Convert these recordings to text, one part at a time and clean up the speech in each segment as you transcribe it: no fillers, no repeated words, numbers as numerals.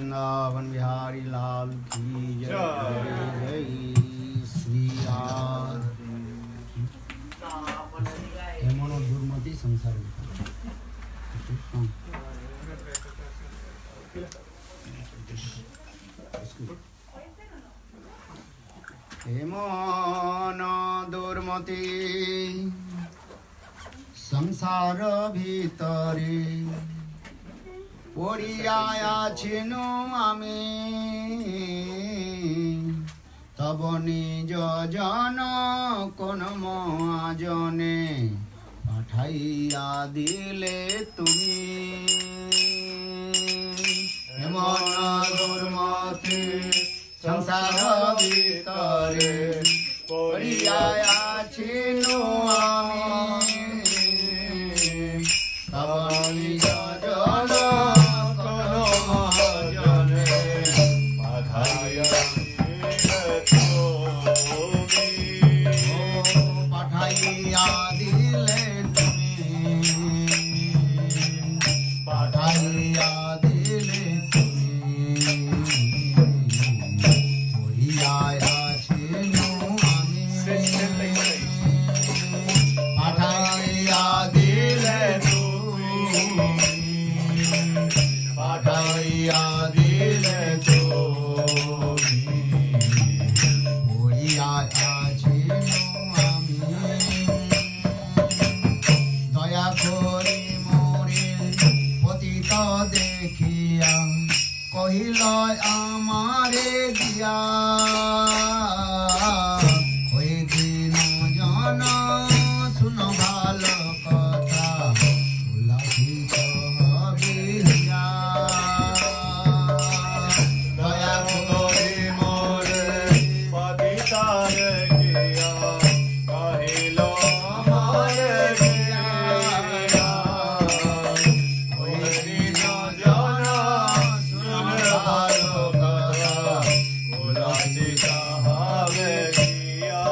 वृंदावन बिहारी लाल की जय। जय श्री राम। हेमनो दुर्मति संसार हेमन दुर्मति संसार ভিতরে পড়িয়া আছিনু আমি তব নিজ জন কোন মহাজনে পাঠাইয়া দিলে তুমি হেমন দুর্মতি সংসার ভিতরে পড়িয়া আছিনু আমি তব নিজ জন কোন মহাজনে পাঠাইয়া দিলে তুমি পাঠাইয়া দিলে তুমি পড়িয়া আছিনু আমি পাঠাইয়া দিলে পাঠাইয়া দিলে তুমি পড়িয়া আছিনু আমি দয়া করি মোরে পতিত দেখিয়া কহিল আমারে দিয়া ওই দিন জন শুন ভালো কথা উল্লাসিত হবিয়া দয়া করি মোরে পতিত দেখিয়া কহিল আমারে দিয়া ওই দিন জন শুন ভালো কথা উল্লাসিত হবিয়া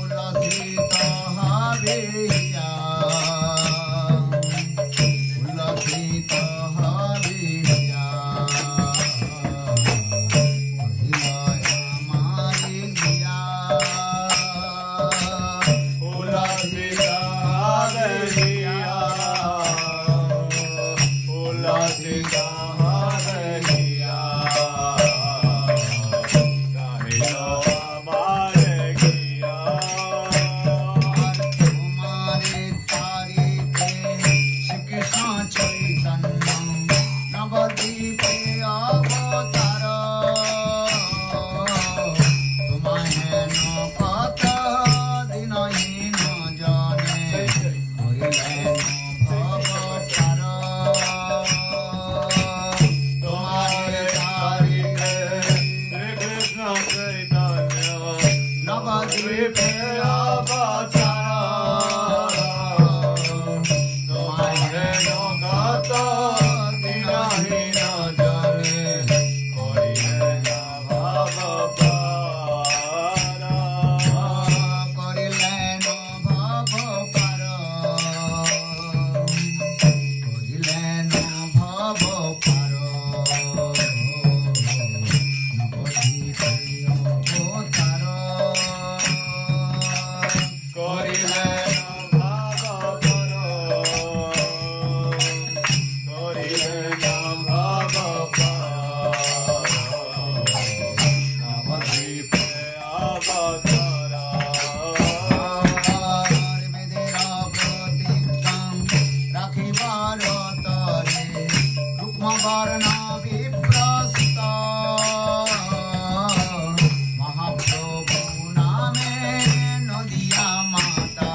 উল্লাসিত হবিয়া উল্লাসিত হবিয়া আমারে দিয়া উল্লাসিত হবিয়া উল্লাসিত হবিয়া কহিল আমারে দিয়া তোমারে তারিতে শ্রীকৃষ্ণ চৈতন্য নবদ্বীপে অবতার তোমায় কত দিনহীন জনে করিলেন ভবতার তোমারে তারিতে শ্রীকৃষ্ণ চৈতন্য নবদ্বীপে অবতার তোমারে কত দিনহীন জনে করিলেন ভবতার করিলেন ভবতার করিলেন ভবতার নবদ্বীপে অবতার করিলেন ভবতার করিলেন ভবতার নবদ্বীপে অবতার বেদের প্রতিজ্ঞাম রাখিবার তরে রুক্মবর্ণ বিপ্রস্ত মহাপ্রভু নামে নদিয়া মাতা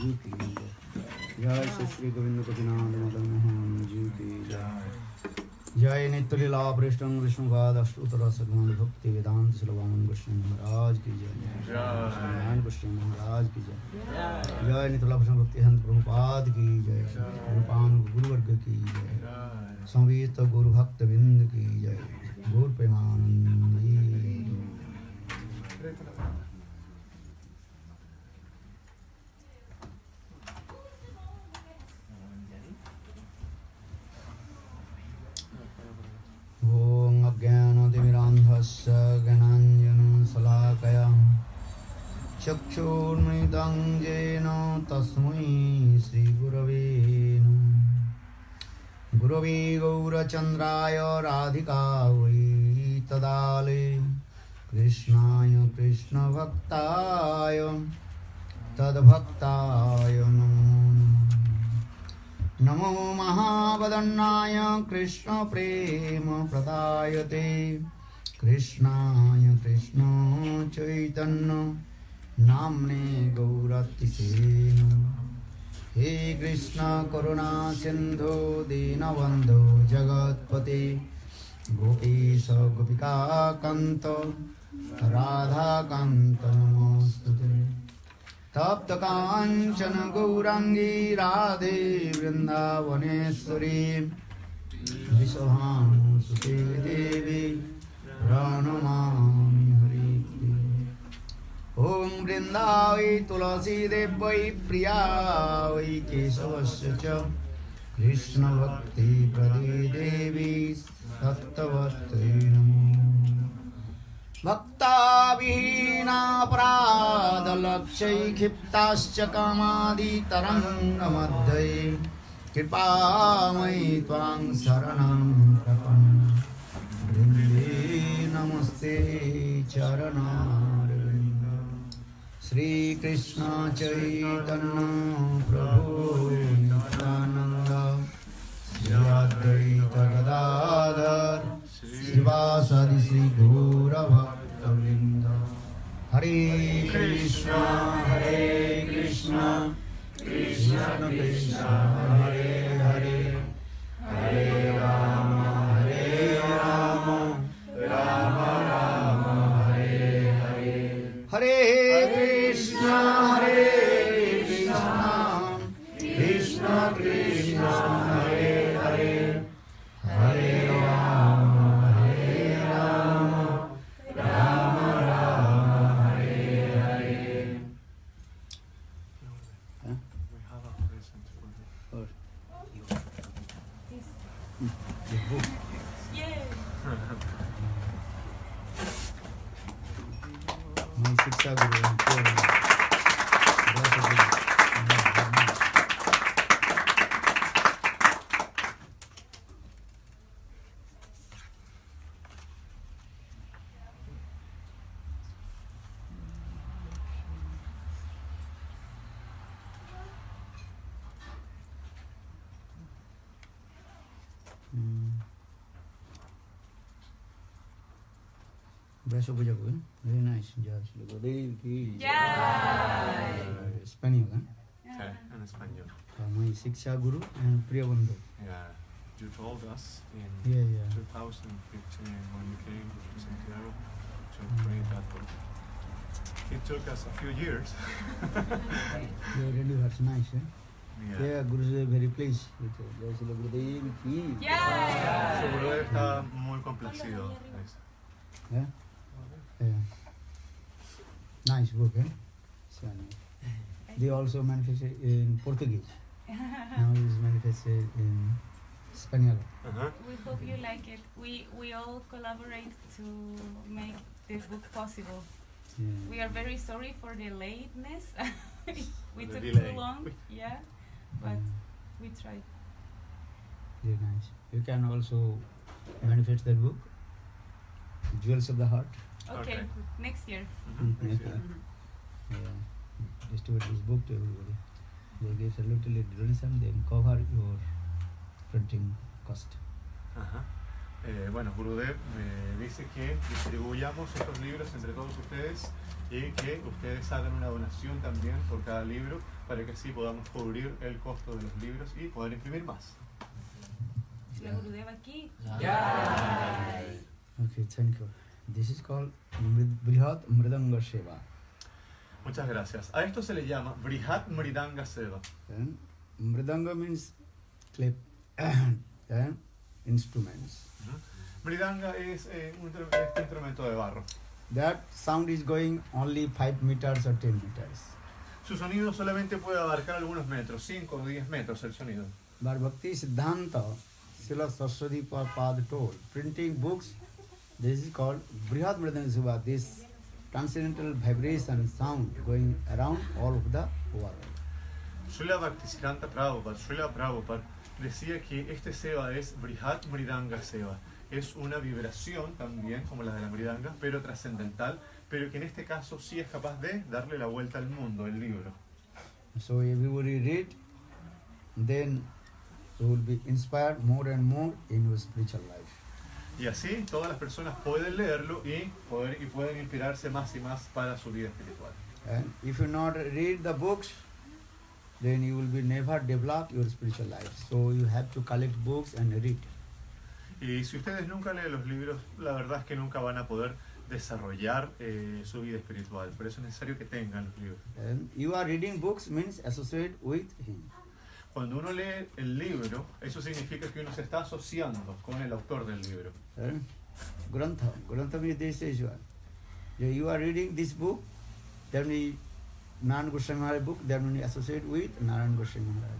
जी की जय श्री श्री गोविंद गोपीनाथ मदन मोहन जी की जय नित्य लीला पृष्ठम विष्णुपाद अष्टोत्तर सद्गुण भक्ति वेदांत श्लोवामन गोस्वामी महाराज की जय नारायण गोस्वामी महाराज की जय जय नित्य लीला भक्ति हंत प्रभुपाद की जय रूपान गुरुवर्ग की जय संवीत गुरु भक्त बिंद की जय गौर प्रेमानंद जी। ॐ अज्ञानतिमिरान्धस्य ज्ञानाञ्जनशलाकया चक्षुर्मृतं येन तस्मै श्रीगुरवे नमः। गुरवे गौरचन्द्राय राधिकायै तदाले कृष्णाय कृष्णभक्ताय तद्भक्ताय नमो नमो महावदन्नाय कृष्ण प्रेम प्रदायते कृष्णाय कृष्ण चैतन्य नाम्ने गौरतिसे हे कृष्ण करुणा सिंधु दीनबन्धो जगत्पते गोपीश गोपिका कान्त राधाकान्त नमोस्तुते तप्त कांचन गौरांगी राधे वृंदावनेश्वरी विश्वभानुसुते देवी प्रणमामि हरिप्रिये। ॐ वृंदावै तुलसी देव्यै प्रियायै केशवस्य च कृष्णभक्ति प्रदे देवी सत्तवत्यै नमो भक्ताविहीनापराधलक्ष्यैक्षिप्ताश्च कामादितरङ्गमध्ये कृपामयि त्वां शरणं प्रपन्ने वृन्दे नमस्ते चरणारविन्द। श्रीकृष्ण चैतन्य प्रभु नित्यानन्द श्री अद्वैत गदाधर शिवासादि श्री गौरभक्तवृन्द। हरे कृष्ण कृष्ण कृष्ण हरे हरे हरे राम राम राम हरे हरे। हरे कृष्ण कृष्ण कृष्ण हरे हरे हरे राम राम राम हरे Hare. We have a present for you. The book. My Shiksha Guru and Pure Guru. Best of Puja, very nice. Just look at it. Spanish, huh? Okay, in Espanol. My Shiksha Guru and Priyabandhu. Yeah, you told us in Yeah. 2015 when you came to Santiago to create that book. It took us a few years. Yeah, really, that's nice, eh? Yeah, Guru is very pleased with it. Just look at it. Su brother está muy complacido. Yeah? Yeah. Nice book, eh? Spanish. They also manifested in Portuguese. Now it's manifested in Spanish. Uh-huh. We hope you like it. We all collaborate to make this book possible. Yeah. We are very sorry for the lateness. We The took delay. too long, yeah, but we tried. Very nice. You can also manifest that book, Jewels of the Heart. Okay, Okay. next year. Yeah. Distribute this book to everybody. They give a little donation, then cover your printing cost. Uh-huh. Bueno, Gurudev me dice que distribuyamos estos libros entre todos ustedes y que ustedes hagan una donación también por cada libro para que así podamos cubrir el costo de los libros y poder imprimir más. La Gurudeva aquí. Okay, thank you. This is called Brihat Mridanga Seva. Muchas gracias. A esto se le llama Brihat Mridanga Seva. And Mridanga means clap and instruments. Mridanga es este instrumento de barro. That sound is going only 5 meters or 10 meters. Su sonido solamente puede abarcar algunos metros, 5 o 10 metros el sonido. But Bhakti Siddhanta, Srila Saraswati Prabhupada told, printing books, this is called Brihat Mridanga Seva, this transcendental vibration sound going around all over the world. Srila Bhaktisiddhanta Prabhupada, Srila Prabhupada, decía que este seva es Brihat Mridanga Seva. Es una vibración también, como la de la Mridanga, pero trascendental, pero que en este caso sí es capaz de darle la vuelta al mundo, el libro. So everybody read, then you will be inspired more and more in your spiritual life. Y así todas las personas pueden leerlo y pueden inspirarse más y más para su vida espiritual. And if you not read the books, then you will be never develop your spiritual life. So you have to collect books and read. Y si ustedes nunca leen los libros, la verdad es que nunca van a poder desarrollar su vida espiritual. Por eso es necesario que tengan los libros. And you are reading books means associate with him. Cuando uno lee el libro, eso significa que uno se está asociando con el autor del libro. And Grantha means this is one. You are reading this book, that means Narayan Goswami Maharaj book, that means associate with Narayan Goswami Maharaj.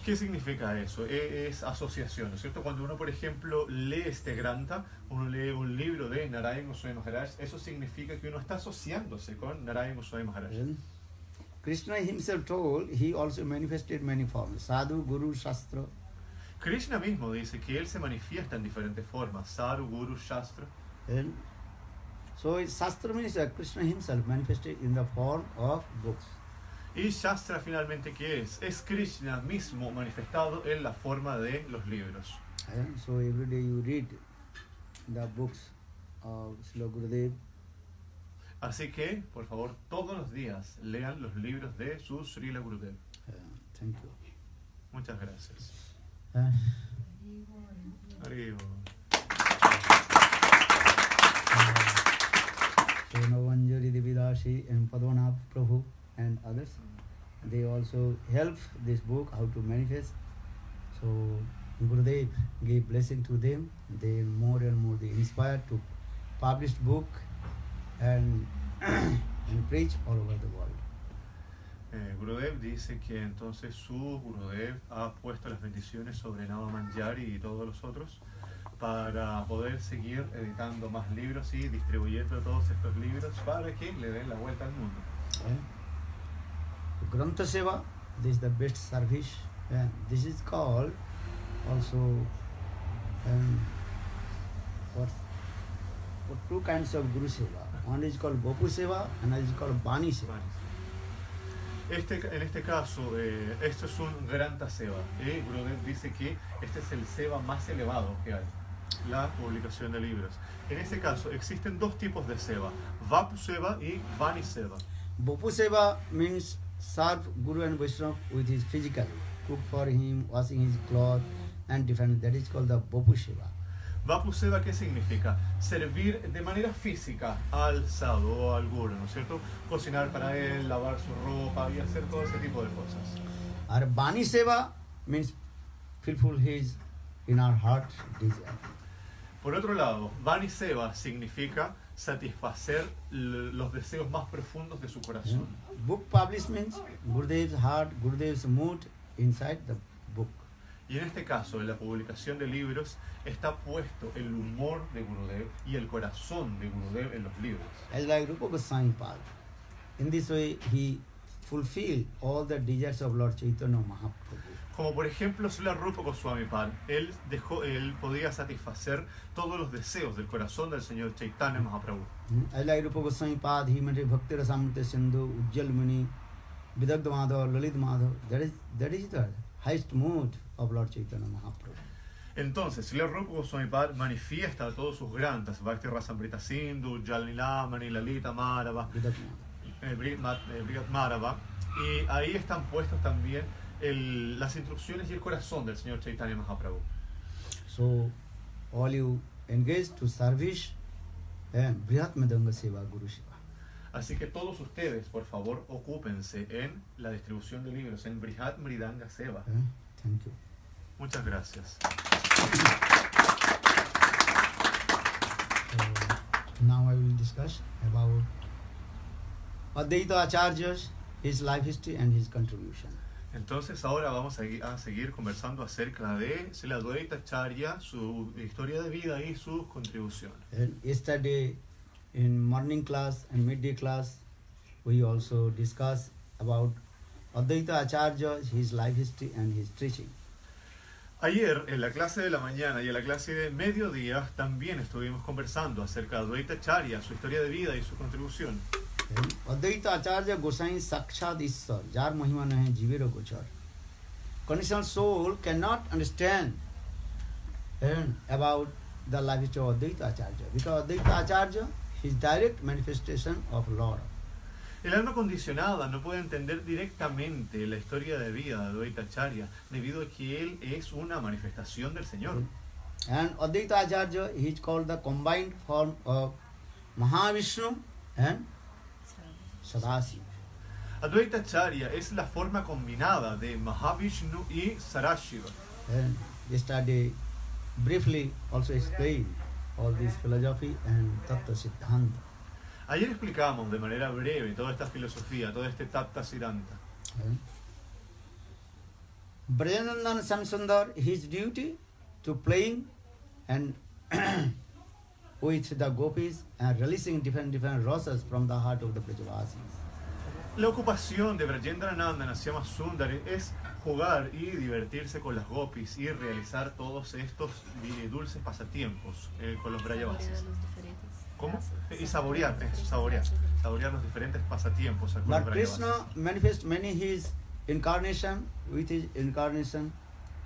¿Qué significa eso? Es asociación, ¿no es cierto? Cuando uno, por ejemplo, lee este Grantha, uno lee un libro de Narayan Goswami Maharaj, eso significa que uno está asociándose con Narayan Goswami Maharaj. And Krishna himself told he also manifested many forms. Sadhu, Guru, Shastra. Krishna mismo dice que él se manifiesta en diferentes formas, Sadhu, Guru, Shastra. And so Shastra means Krishna himself manifested in the form of books. Y Shastra finalmente, ¿qué es? Es Krishna mismo manifestado en la forma de los libros. And so every day you read the books of Srila Gurudev. Así que, por favor, todos los días lean los libros de su Srila Gurudev. Thank you. Muchas gracias. Uh, Arriba. so Navanjari Devidasi and Padmanabh Prabhu and others, they also help this book how to manifest. So Gurudev gave blessing to them. They more and more they inspired to publish book and preach all over the world. Gurudev dice que entonces su Gurudev ha puesto las bendiciones sobre Nava Manjari y todos los otros para poder seguir editando más libros y distribuyendo todos estos libros para que le den la vuelta al mundo. Grantha Seva, this is the best service. This is called also for two kinds of Guru Seva. One is called Bopu Seva and another is called Bani Seva. En este caso, esto es un Grantha Seva. Gurudev dice que este es el Seva más elevado que hay, la publicación de libros. En este caso, existen dos tipos de Seva, Vapu Seva y Bani Seva. Bopu Seva means serve Guru and Vaishnava with his physical, cook for him, washing his clothes and different. That is called the Bopu Seva. Vapu Seva, ¿qué significa? Servir de manera física al sadhu o al guru, ¿no es cierto? Cocinar para él, lavar su ropa y hacer todo ese tipo de cosas. Our Bani Seva means fulfill his inner heart desire. Por otro lado, Bani Seva significa satisfacer los deseos más profundos de su corazón. Book published means Gurudev's heart, Gurudev's mood inside the book. Y en este caso, en la publicación de libros, está puesto el humor de Gurudev y el corazón de Gurudev en los libros. As like Rupa Goswami Pad. In this way, he fulfilled all the desires of Lord Chaitanya Mahaprabhu. Como por ejemplo, Srila Rupa Goswami Pad, él podía satisfacer todos los deseos del corazón del Señor Chaitanya Mahaprabhu. As like Rupa Goswami Pad, he made Bhakti Rasamrita Sindhu, Ujjal Muni, Vidagdha Madhav, Lalit Madhav. That is the highest mood of Lord Chaitanya Mahaprabhu. Entonces, Srila Rupa Goswami Pad manifiesta todos sus grantas, Bhakti Rasamrita Sindhu, Jalnilamani, Lalita Madhava, Brihat Madhava, y ahí están puestos también las instrucciones y el corazón del Señor Chaitanya Mahaprabhu. So, all you engage to service and Brihat Mridanga Seva Guru Seva. Así que todos ustedes, por favor, ocúpense en la distribución de libros, en Brihat Mridanga Seva. Thank you. Muchas gracias. Now I will discuss about Advaita Acharya's, his life history and his contribution. Entonces ahora vamos a seguir conversando acerca de Srila Advaita Acharya, su historia de vida y sus contribuciones. And yesterday in morning class and midday class we also discussed about Advaita Acharya, his life history and his teaching. Ayer, en la clase de la mañana y en la clase de mediodía, también estuvimos conversando acerca de Advaita Acharya, su historia de vida y su contribución. Advaita Acharya Gosai Sakshat Ishwar, jar mahima nahe jivero gochar. Conditional soul cannot understand about the life history of Advaita Acharya, because Advaita Acharya is direct manifestation of Lord. El alma condicionada no puede entender directamente la historia de vida de Advaita Acharya, debido a que él es una manifestación del Señor. And Advaita Acharya is called the combined form of Mahavishnu and Sadasiva. Advaita Acharya es la forma combinada de Mahavishnu y Sarashiva. And yesterday briefly also explained all this philosophy and Tattva Siddhanta. Ayer explicamos de manera breve toda esta filosofía, todo este Tattva Siddhanta. Brajanandan Samsundar, his duty to playing and with the gopis and releasing different rasas from the heart of the Brajavasis. La ocupación de Brajendrananda Nasyama Sundari es jugar y divertirse con las gopis y realizar todos estos dulces pasatiempos con los Brajavasis. ¿Cómo? Y saborear los diferentes pasatiempos. But Krishna manifests many his incarnation. With his incarnation,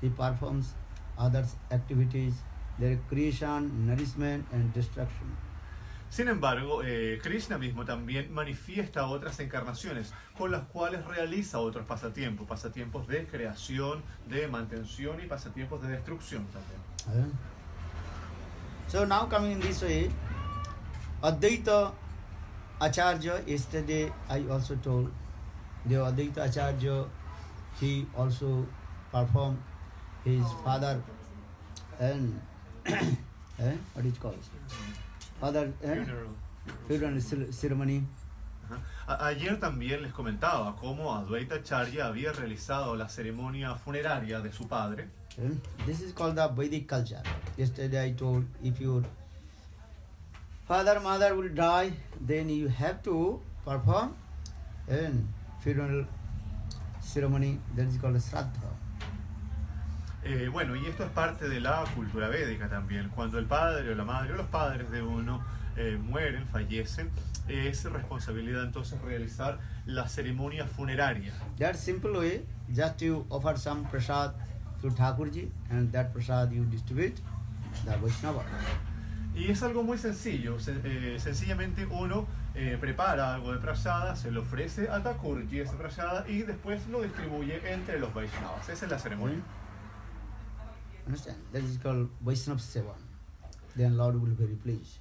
he performs other activities, their creation, nourishment and destruction. Sin embargo, Krishna mismo también manifiesta otras encarnaciones con las cuales realiza otros pasatiempos, pasatiempos de creación, de mantención y pasatiempos de destrucción también. So now coming in this way, Advaita Acharya, yesterday I also told, the Advaita Acharya, he also performed his father and what is called? Father funeral ceremony. Ayer también les comentaba cómo Advaita Acharya había realizado la ceremonia funeraria de su padre. This is called the Vedic culture. Yesterday I told, if your father, mother will die, then you have to perform a funeral ceremony that is called a Shraddha. Bueno, y esto es parte de la cultura védica también. Cuando el padre o la madre o los padres de uno mueren, fallecen, es responsabilidad entonces realizar la ceremonia funeraria. That simple way, just you offer some prasad to Thakurji and that prasad you distribute the Vaishnava. Y es algo muy sencillo, sencillamente uno prepara algo de prasada, se lo ofrece a Thakurji esa prasada y después lo distribuye entre los Vaishnavas. Esa es la ceremonia. Understand? That is called Vaishnava Seva. Then Lord will be very pleased.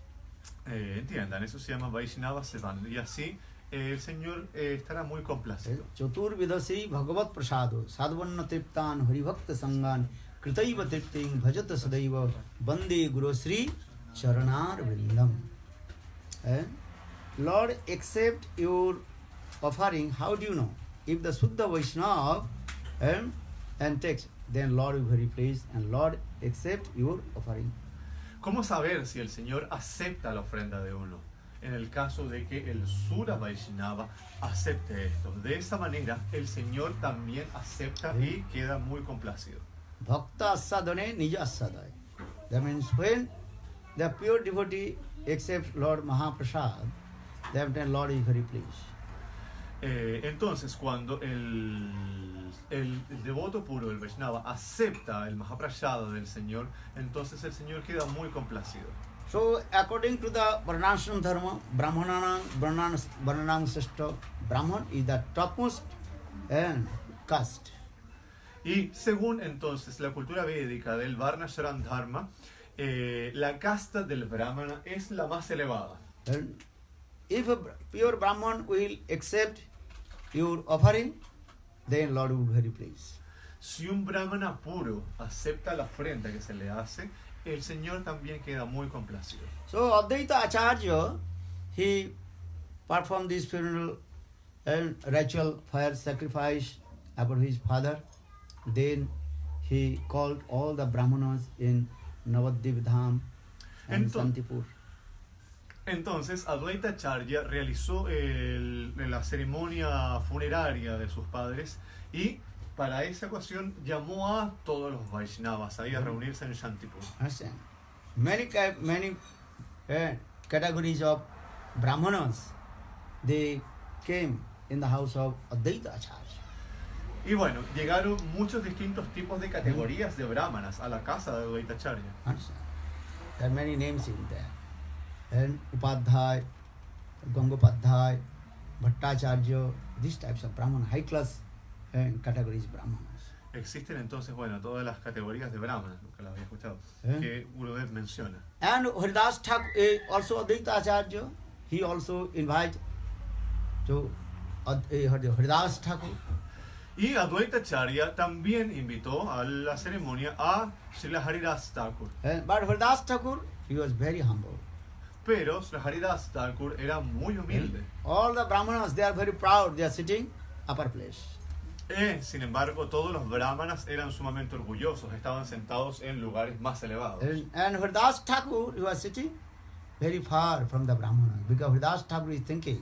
Entiendan, eso se llama Vaishnava Sevan y así el Señor estará muy complacido. Chatur Vidasi Bhagavat Prasado Sadvanna Triptan Haribhakta Sangan Kritaiva Tripting Bhajata Sadaiva Bande Guru Sri Charanar Vrindam. Lord, accept your offering. How do you know? If the Suddha Vaishnava and takes, then Lord will be very pleased and Lord accept your offering. ¿Cómo saber si el Señor acepta la ofrenda de uno? En el caso de que el Sura Vaishnava acepte esto. De esa manera, el Señor también acepta y queda muy complacido. Bhakta Asadane Nija Asadai. That means when the pure devotee accepts Lord Mahaprasad, then Lord is very pleased. Entonces, cuando el el devoto puro, el Vaishnava, acepta el Mahaprasada del Señor, entonces el Señor queda muy complacido. So, according to the Varnashram Dharma, Varnanam Srishta, Brahman is the topmost caste. Y según entonces la cultura védica del Varnashram Dharma, la casta del Brahmana es la más elevada. And if a pure Brahman will accept your offering, then Lord will be very pleased. Si un Brahmana puro acepta la ofrenda que se le hace, el Señor también queda muy complacido. So Advaita Acharya, he performed this funeral and ritual fire sacrifice about his father. Then he called all the Brahmanas in Navadvip Dham and Santipur. Entonces, Advaita Acharya realizó la ceremonia funeraria de sus padres y para esa ocasión llamó a todos los Vaishnavas ahí a reunirse en Shantipur. Understand? Many categories of Brahmanas, they came in the house of Advaita Acharya. Y bueno, llegaron muchos distintos tipos de categorías de brahmanas a la casa de Advaita Acharya. Understand? There are many names in there. And Upadhyay, Gangopadhyay, Bhattacharya, these types of Brahman, high class categories Brahmanas. Existen entonces, bueno, todas las categorías de brahmanas, nunca las había escuchado, que Gurudev menciona. And Haridas Thakur, also Advaita Acharya, he also invite to Haridas Thakur. Y Advaita Acharya también invitó a la ceremonia a Srila Haridas Thakur. But Haridas Thakur, he was very humble. Pero Srila Haridas Thakur era muy humilde. All the Brahmanas, they are very proud, they are sitting upper place. Sin embargo, todos los brahmanas eran sumamente orgullosos, estaban sentados en lugares más elevados. And Haridas Thakur, he was sitting very far from the Brahmanas, because Haridas Thakur is thinking,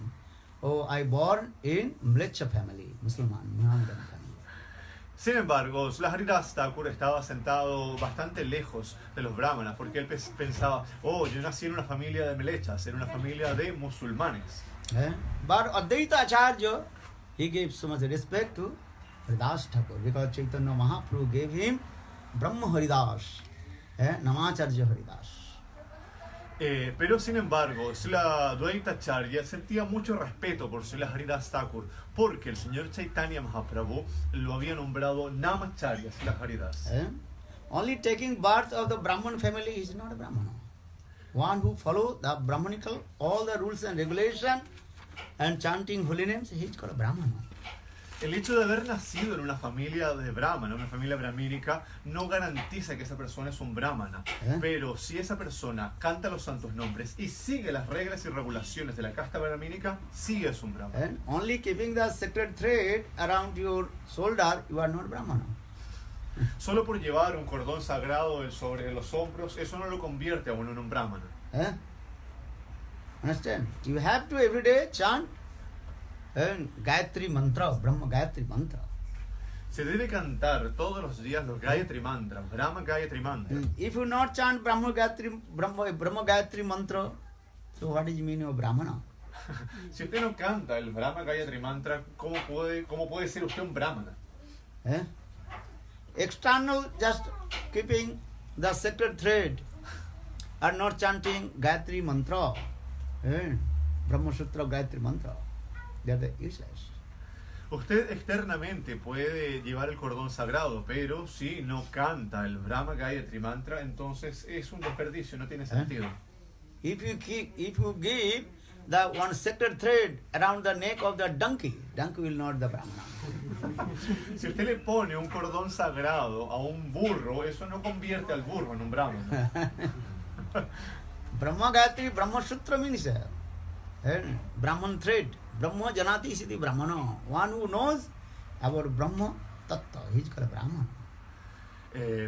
oh, I born in Mlecha family, Muslim family. Sin embargo, Srila Haridas Thakur estaba sentado bastante lejos de los brahmanas, porque él pensaba, oh, yo nací en una familia de melechas, en una familia de musulmanes. But Advaita Acharya, he gave so much respect to Haridas Thakur, because Chaitanya Mahaprabhu gave him Brahma Haridas, Namacharya Haridas. Pero sin embargo, Srila Advaita Acharya sentía mucho respeto por Srila Haridas Thakur, porque el señor Chaitanya Mahaprabhu lo había nombrado Namacharya Srila Haridas. Only taking birth of the Brahman family is not a Brahmana. One who follows the Brahmanical, all the rules and regulations and chanting holy names, he is called a Brahmana. El hecho de haber nacido en una familia de brahmana, una familia brahmínica, no garantiza que esa persona es un brahmana. Pero si esa persona canta los santos nombres y sigue las reglas y regulaciones de la casta brahmínica, sí es un brahmana. And only keeping the sacred thread around your shoulder, you are not Brahmana. Solo por llevar un cordón sagrado sobre los hombros, eso no lo convierte a uno en un brahmana. Understand? You have to every day chant Gayatri Mantra, Brahma Gayatri Mantra. Se debe cantar todos los días los Gayatri Mantra, Brahma Gayatri Mantra. If you not chant Brahma Gayatri Mantra, so what is the meaning of Brahmana? Si usted no canta el Brahma Gayatri Mantra, ¿cómo puede ser usted un brahmana? External, just keeping the sacred thread, are not chanting Gayatri Mantra, Brahma Sutra Gayatri Mantra. They are useless. Usted externamente puede llevar el cordón sagrado, pero si no canta el Brahma Gayatri Mantra, entonces es un desperdicio, no tiene sentido. If you give the one sacred thread around the neck of the donkey will not the Brahmana. Si usted le pone un cordón sagrado a un burro, eso no convierte al burro en un brahmana. Brahma Gayatri, Brahma Sutra means Brahman thread. Brahma Janati Siddhi Brahmana. One who knows about Brahma Tattva, he is called a Brahman.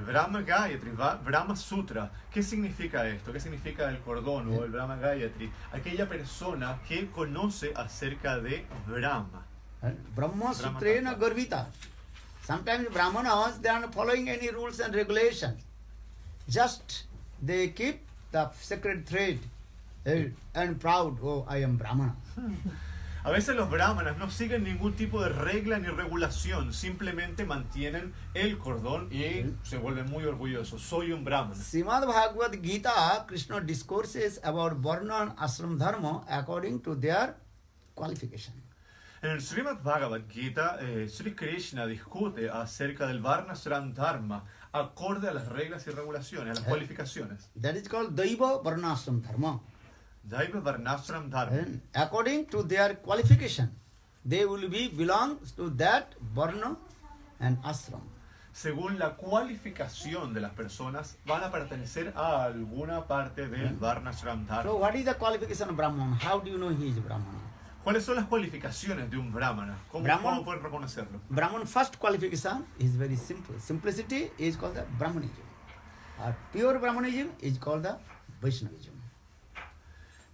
Brahma Gayatri, Brahma Sutra. ¿Qué significa esto? ¿Qué significa el cordón o el Brahma Gayatri? Aquella persona que conoce acerca de Brahma. Brahma Sutrena Garvita. Sometimes Brahmanas, they are not following any rules and regulations. Just they keep the sacred thread and proud, oh, I am Brahmana. A veces los brahmanas no siguen ningún tipo de regla ni regulación, simplemente mantienen el cordón y se vuelven muy orgullosos. Soy un brahmana. Srimad Bhagavad Gita, Krishna discourses about Varna and Ashram Dharma according to their qualification. En el Srimad Bhagavad Gita, Sri Krishna discute acerca del Varnashram Dharma acorde a las reglas y regulaciones, a las cualificaciones. That is called Daiva Varna Ashram Dharma. Daiva Varnashram Dharma. And according to their qualification, they will be belong to that Varna and Ashram. Según la cualificación de las personas, van a pertenecer a alguna parte del Varnashram Dharma. So what is the qualification of Brahman? How do you know he is Brahmana? ¿Cuáles son las cualificaciones de un brahmana? ¿Cómo pueden reconocerlo? Brahman first qualification is very simple. Simplicity is called the Brahmanism. Pure Brahmanism is called the Vaishnavism.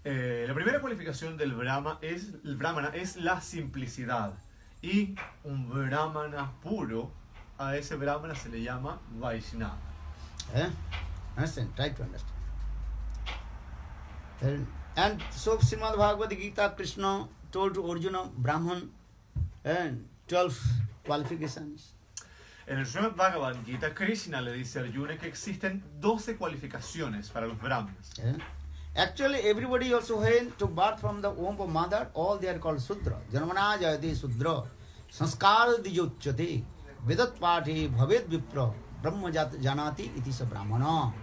La primera cualificación del brahmana es la simplicidad. Y un brahmana puro, a ese brahmana se le llama Vaishnava. Understand? Try to understand. And so Srimad Bhagavad Gita, Krishna told to Arjuna, Brahman, and 12 qualifications. En el Srimad Bhagavad Gita, Krishna le dice a Arjuna que existen 12 cualificaciones para los brahmanas. Actually, everybody also when took birth from the womb of mother, all they are called Sudra. Janmana jayati Sudra. Sanskara dijotyate. Vedat pati bhavet vipra. Brahma janati iti sa brahmana.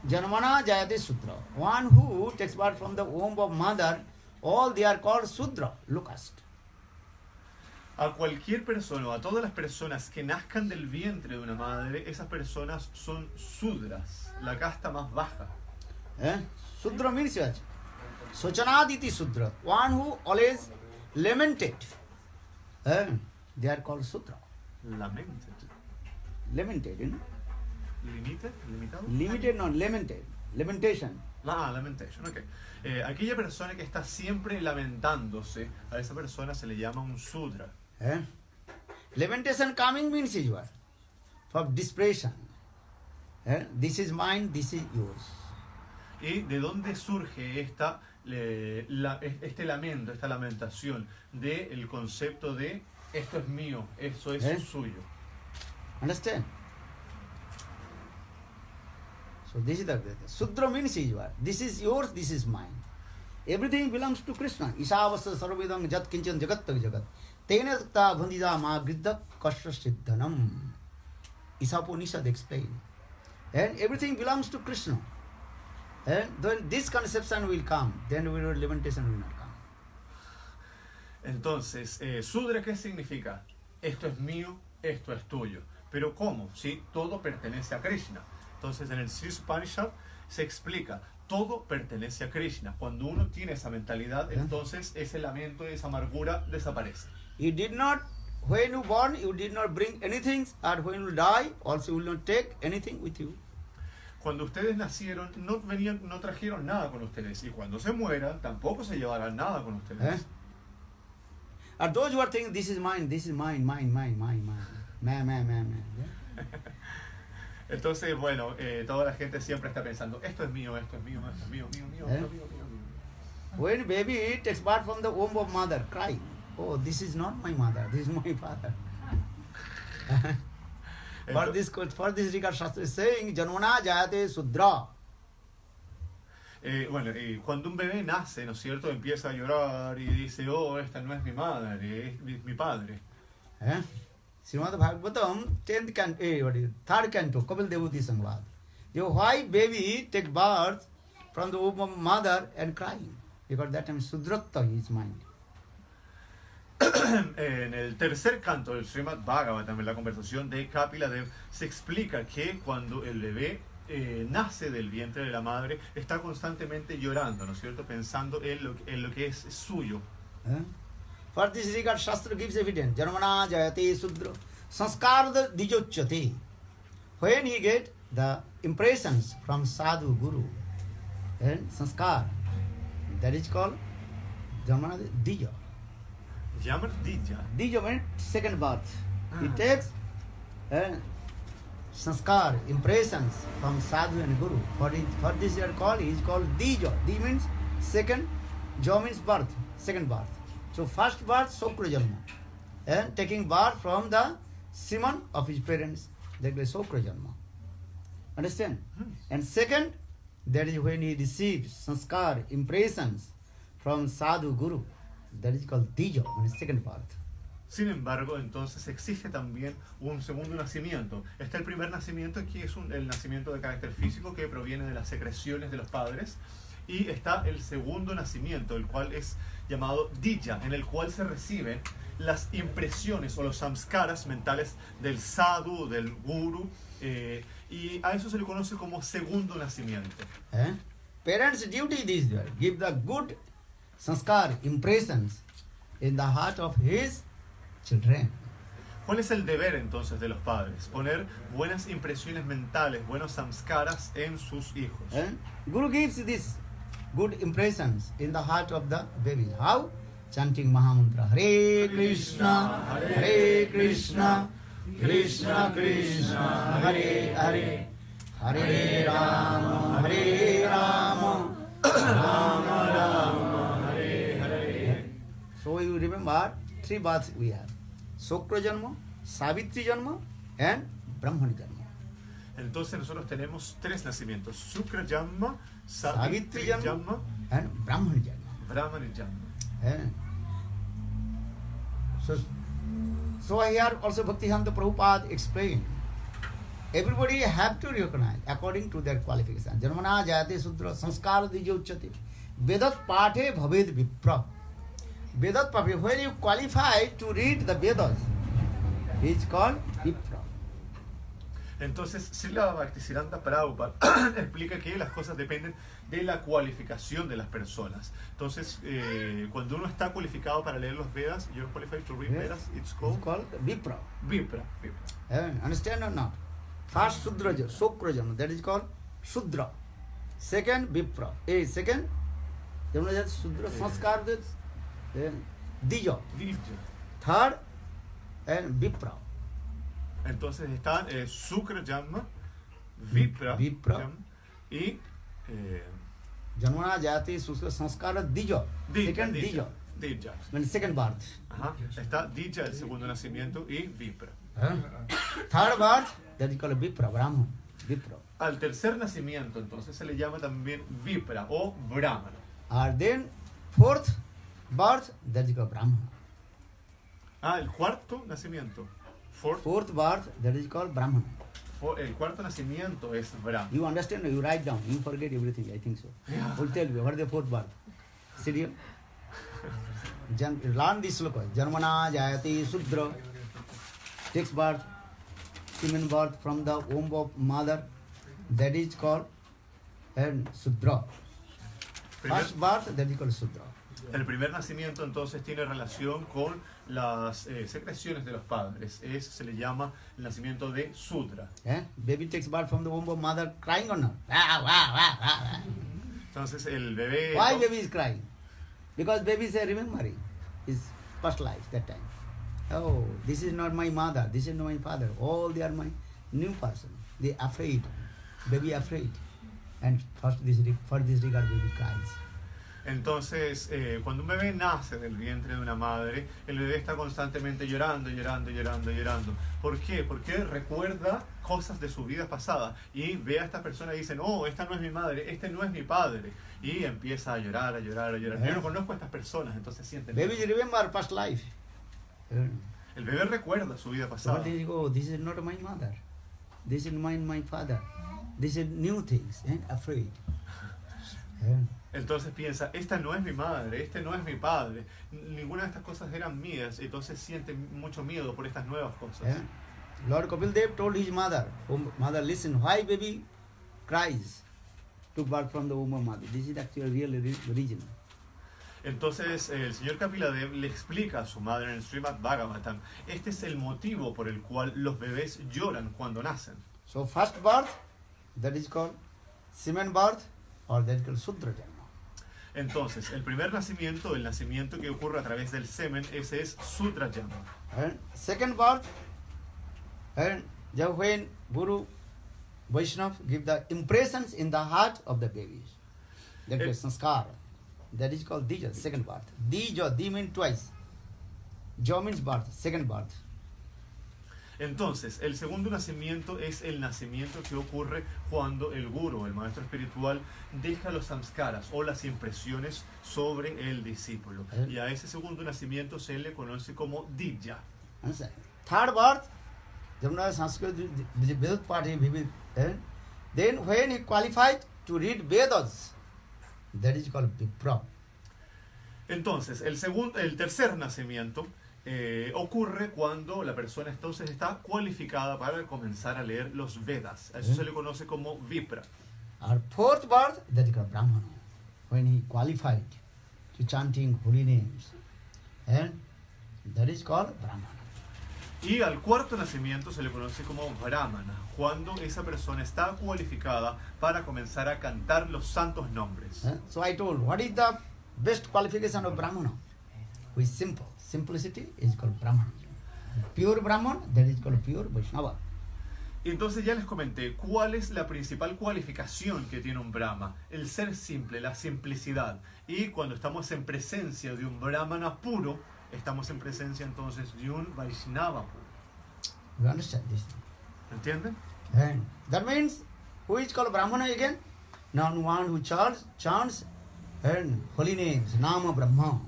Janmana jayati Sudra. One who takes birth from the womb of mother, all they are called Sudra, low caste. A cualquier persona o a todas las personas que nazcan del vientre de una madre, esas personas son sudras, la casta más baja. Sudra means what? Sochanaditi Sudra. One who always lamented. They are called Sudra. Lamented. Lamented, you know? Limitado. Limited, no, lamented. Lamentation. Lamentation, ok. Aquella persona que está siempre lamentándose, a esa persona se le llama un sudra. Lamentation coming means is what? For desperation. This is mine, this is yours. ¿Y de dónde surge este lamento, esta lamentación del concepto de esto es mío, eso es suyo? Understand? So this is the Sudra means is what? This is yours, this is mine. Everything belongs to Krishna. Isavasa sarvedam jat kinchan jagat tak jagat. Tena ta bandhida ma gridda kasha siddhanam. Isapanishad explain. And everything belongs to Krishna. And when this conception will come, then our lamentation will not come. Entonces, Sudra, ¿qué significa? Esto es mío, esto es tuyo. Pero ¿cómo? Si todo pertenece a Krishna. Entonces, en el Sri Upanishad se explica, todo pertenece a Krishna. Cuando uno tiene esa mentalidad, entonces ese lamento y esa amargura desaparece. You did not, when you born, you did not bring anything, or when you die, also you will not take anything with you. Cuando ustedes nacieron, no trajeron nada con ustedes. Y cuando se mueran, tampoco se llevarán nada con ustedes. Or those who are thinking, this is mine, mine. Entonces, bueno, toda la gente siempre está pensando, esto es mío, esto es mío, esto es mío, mío. When baby takes birth from the womb of mother, cry, oh, this is not my mother, this is my father. For this regard, Shastra is saying, Janmana jayate Sudra. Bueno, y cuando un bebé nace, ¿no es cierto?, empieza a llorar y dice, oh, esta no es mi madre, es mi padre. Srimad Bhagavatam, 3rd canto, Kapil Devuti Samvad. Why baby take birth from the womb of mother and crying? Because that time Sudratta is mind. En el tercer canto del Srimad Bhagavatam, en la conversación de Kapila Dev, se explica que cuando el bebé nace del vientre de la madre, está constantemente llorando, ¿no es cierto?, pensando en lo que es suyo. For this regard, Shastra gives evidence. Janmana jayate Sudra. Sanskara dijochyate. When he get the impressions from Sadhu Guru, and Sanskar, that is called Janmana Dija. Llama Dija. Dija means second birth. He takes Sanskar, impressions from Sadhu and Guru. For this he is called Dija. Di means second, Ja means birth, second birth. So first birth, Sokra Janma. And taking birth from the semen of his parents, that is Sokra Janma. Understand? And second, that is when he receives sanskar, impressions from sadhu guru. That is called Dija, second birth. Sin embargo, entonces existe también un segundo nacimiento. Está el primer nacimiento, que es el nacimiento de carácter físico que proviene de las secreciones de los padres. Y está el segundo nacimiento, el cual es llamado Dija, en el cual se reciben las impresiones o los samskaras mentales del sadhu, del guru, y a eso se le conoce como segundo nacimiento. Parents' duty is there. Give the good sanskar, impressions in the heart of his children. ¿Cuál es el deber entonces de los padres? Poner buenas impresiones mentales, buenos samskaras en sus hijos. Guru gives this good impressions in the heart of the baby. How? Chanting Mahamantra. Hare Krishna, Hare Krishna, Krishna Krishna, Hare Hare, Hare Rama, Hare Rama, Rama Rama, Hare Hare. So you remember, three births we have. Sokra Janma, Savitri Janma and Brahmani Janma. Entonces nosotros tenemos tres nacimientos: Sukra Janma, Savitri Janma and Brahmani Janma. Brahmani Janma. So here also Bhaktivedanta Prabhupada explained, everybody have to recognize according to their qualification. Janmana jayate sudra sanskara dija uchyate. Vedat pathe bhaved vipra. Vedat pathe, when you qualify to read the Vedas, it is called vipra. Entonces, Srila Bhaktisiddhanta Prabhupada explica que las cosas dependen de la cualificación de las personas. Entonces, cuando uno está cualificado para leer los Vedas, you're qualified to read Vedas, it's called Vipra. Vipra. Understand or not? First Sudra, Sokra Janma, that is called Sudra. Second Vipra. Second, Janma Sudra, Sanskar, Dija. Third, and Vipra. Entonces están Sukra Janma, Vipra Janma, y Janmana jayate sudra sanskara Dija. Second Dija. Dija. Second birth. Ajá. Está Dija, el segundo nacimiento, y Vipra. Third birth, that is called Vipra, Brahman. Vipra. Al tercer nacimiento, entonces, se le llama también Vipra o Brahmana. And then fourth birth, that is called Brahman. El cuarto nacimiento. Fourth birth, that is called Brahman. El cuarto nacimiento es Brahman. You understand? You write down. You forget everything, I think so. Yeah. We'll tell you what is the fourth birth. Serious? Learn this sloka. Janmana jayate sudra. Takes birth, semen birth from the womb of mother. That is called Sudra. First birth, that is called Sudra. El primer nacimiento entonces tiene relación con las secreciones de los padres. Se le llama el nacimiento de Sudra. Baby takes birth from the womb of mother, crying or not? Entonces el bebé... Why baby is crying? Because baby is remembering his past life that time. Oh, this is not my mother, this is not my father. All they are my new person. They afraid. Baby afraid. And for this regard baby cries. Entonces, cuando un bebé nace del vientre de una madre, el bebé está constantemente llorando. ¿Por qué? Porque recuerda cosas de su vida pasada y ve a esta persona y dice, no, esta no es mi madre, este no es mi padre. Y empieza a llorar. Yo no conozco a estas personas, entonces siente... Baby remember past life. El bebé recuerda su vida pasada. So go, this is not my mother. This is my father. This is new things. Afraid. Entonces piensa, esta no es mi madre, este no es mi padre, ninguna de estas cosas eran mías, entonces siente mucho miedo por estas nuevas cosas. Lord Kapil Dev told his mother, mother, listen, why baby cries? Took birth from the womb of mother. This is actually real religion. Entonces el señor Kapiladev le explica a su madre en el Srimad Bhagavatam, este es el motivo por el cual los bebés lloran cuando nacen. So first birth, that is called semen birth, or that is called Sudra Janma. Entonces, el primer nacimiento, el nacimiento que ocurre a través del semen, ese es Sudra Janma. And second birth, and when Guru Vaishnava give the impressions in the heart of the babies, that is sanskara. That is called Dija, second birth. Dija, Di means twice. Jo means birth, second birth. Entonces, el segundo nacimiento es el nacimiento que ocurre cuando el guru, el maestro espiritual, deja los samskaras o las impresiones sobre el discípulo. Y a ese segundo nacimiento se le conoce como Dija. Third birth, then when he qualified to read Vedas, that is called Vipra. Entonces, el tercer nacimiento ocurre cuando la persona entonces está cualificada para comenzar a leer los Vedas. A eso se le conoce como Vipra. Our fourth birth, that is called Brahmana, when he qualified to chanting holy names, and that is called Brahmana. Y al cuarto nacimiento se le conoce como Brahmana, cuando esa persona está cualificada para comenzar a cantar los santos nombres. So I told, what is the best qualification of Brahmana? With simple. Simplicity is called Brahman. Pure Brahman, that is called pure Vaishnava. Y entonces ya les comenté cuál es la principal cualificación que tiene un Brahma. El ser simple, la simplicidad. Y cuando estamos en presencia de un Brahmana puro, estamos en presencia entonces de un Vaishnava puro. You understand this? ¿Entienden? And that means, who is called Brahmana again? Not one who chants and holy names, Nama Brahma.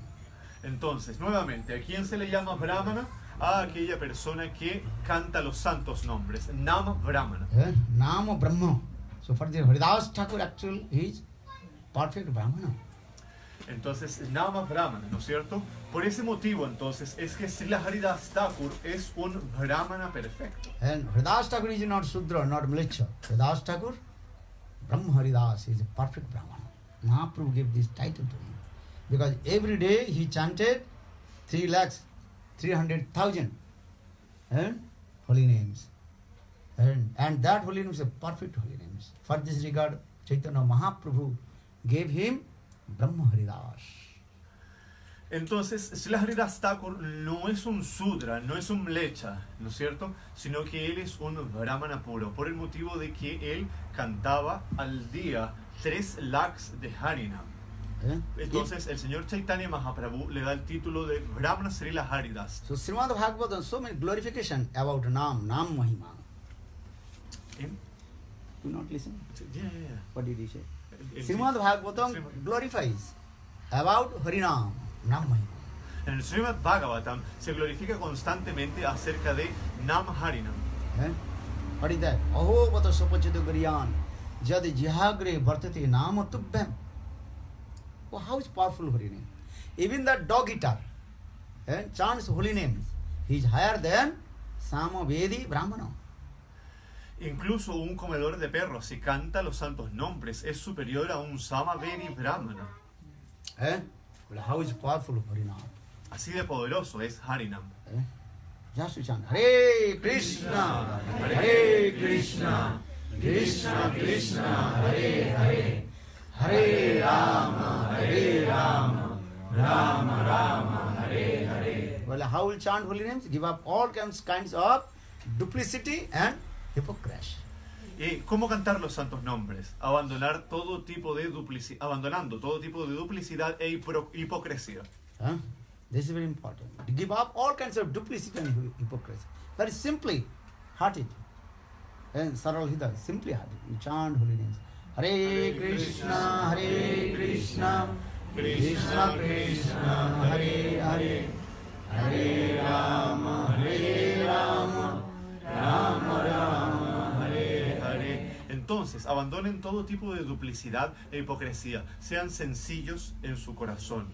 Entonces, nuevamente, ¿a quién se le llama Brahmana? A aquella persona que canta los santos nombres. Nama Brahmana. Nama Brahma. So for the Haridas Thakur actually is perfect Brahmana. Entonces, Nama Brahmana, ¿no es cierto? Por ese motivo, entonces, es que Srila Haridas Thakur es un Brahmana perfecto. And Haridas Thakur is not Sudra, not Mlecha. Haridas Thakur, Brahma Haridas is a perfect Brahmana. Mahaprabhu gave this title to him. Because every day he chanted 3,300,000 holy names. And that holy names are perfect holy names. For this regard, Chaitanya Mahaprabhu gave him Brahma Haridas. Entonces, Srila Haridas Thakur no es un Sudra, no es un Mlecha, ¿no es cierto? Sino que él es un Brahmana puro, por el motivo de que él cantaba al día 3 lakhs de Harinam. Entonces, el señor Chaitanya Mahaprabhu le da el título de Brahmana Srila Haridas. So, Srimad Bhagavatam, so many glorification about Nam Mahima. ¿Eh? Do not listen. Yeah. What did he say? El- Srimad Bhagavatam glorifies about Harinam, Nam Mahima. En el Srimad Bhagavatam se glorifica constantemente acerca de Nam Harinam. What is that? Aho vata sapachita gariyan jad jihagre vartate nama tubbham. Oh, how is powerful holy name? Even the dog eater chants holy names. He is higher than Samavedi Brahmana. Incluso un comedor de perros, si canta los santos nombres, es superior a un Samavedi Brahmana. Well, how is powerful holy name? Así de poderoso es Harinam. Just to chant Hare Krishna, Hare Krishna, Krishna Krishna, Hare Hare, Hare Rama, Rama Rama, Hare Hare. Well, how will chant holy names? Give up all kinds of duplicity and hypocrisy. ¿Y cómo cantar los santos nombres? Abandonando todo tipo de duplicidad e hipocresía. This is very important. To give up all kinds of duplicity and hypocrisy. Very simply, hearted. And Saral Hidayah, simply hearted. You chant holy names. Hare Krishna, Hare Krishna, Krishna Krishna, Hare Hare, Hare Rama, Rama Rama, Hare Hare. Entonces, abandonen todo tipo de duplicidad e hipocresía. Sean sencillos en su corazón.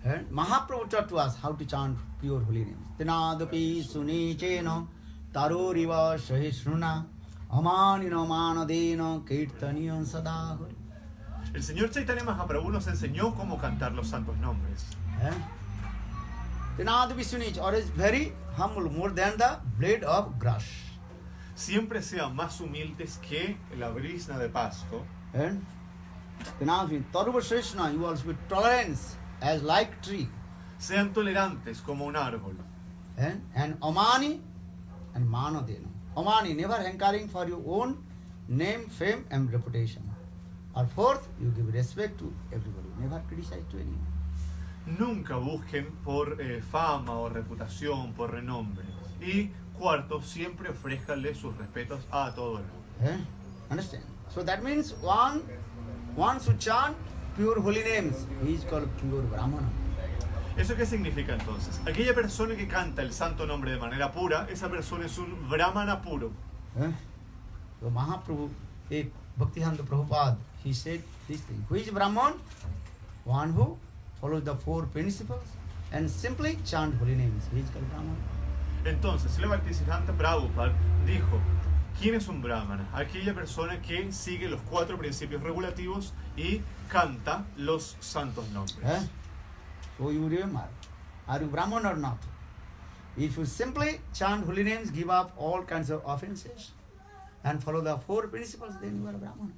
And Mahaprabhu taught to us how to chant pure holy names. Tinadapi sunichena taroriva sahisruna amanina manadena kirtaniyan sadahuri. El señor Chaitanya Mahaprabhu nos enseñó cómo cantar los santos nombres. Tinadapi sunich, or is very humble, more than the blade of grass. Siempre sean más humildes que la brisna de pasto. And Tinadapi taruva sahisruna, you also with tolerance as like tree. Sean tolerantes como un árbol. And Amani and Manadena. Amani, never hankering for your own name, fame and reputation. Or fourth, you give respect to everybody. Never criticize to anyone. Nunca busquen por fama o reputación, por renombre. Y cuarto, siempre ofrézcanle sus respetos a todo el mundo. Eh? Understand? So that means one should chant pure holy names. He is called pure Brahmana. ¿Eso qué significa entonces? Aquella persona que canta el santo nombre de manera pura, esa persona es un brahmana puro. Eh? So Mahaprabhu, Bhaktivedanta Prabhupada, he said this thing. Who is Brahman? One who follows the four principles and simply chant holy names. He is called Brahman. Entonces, Srila Bhaktisiddhanta Prabhupada dijo, ¿quién es un brahmana? Aquella persona que sigue los 4 principios regulativos y canta los santos nombres. Eh? So you remember, are you Brahman or not? If you simply chant holy names, give up all kinds of offenses, and follow the 4 principles, then you are Brahman.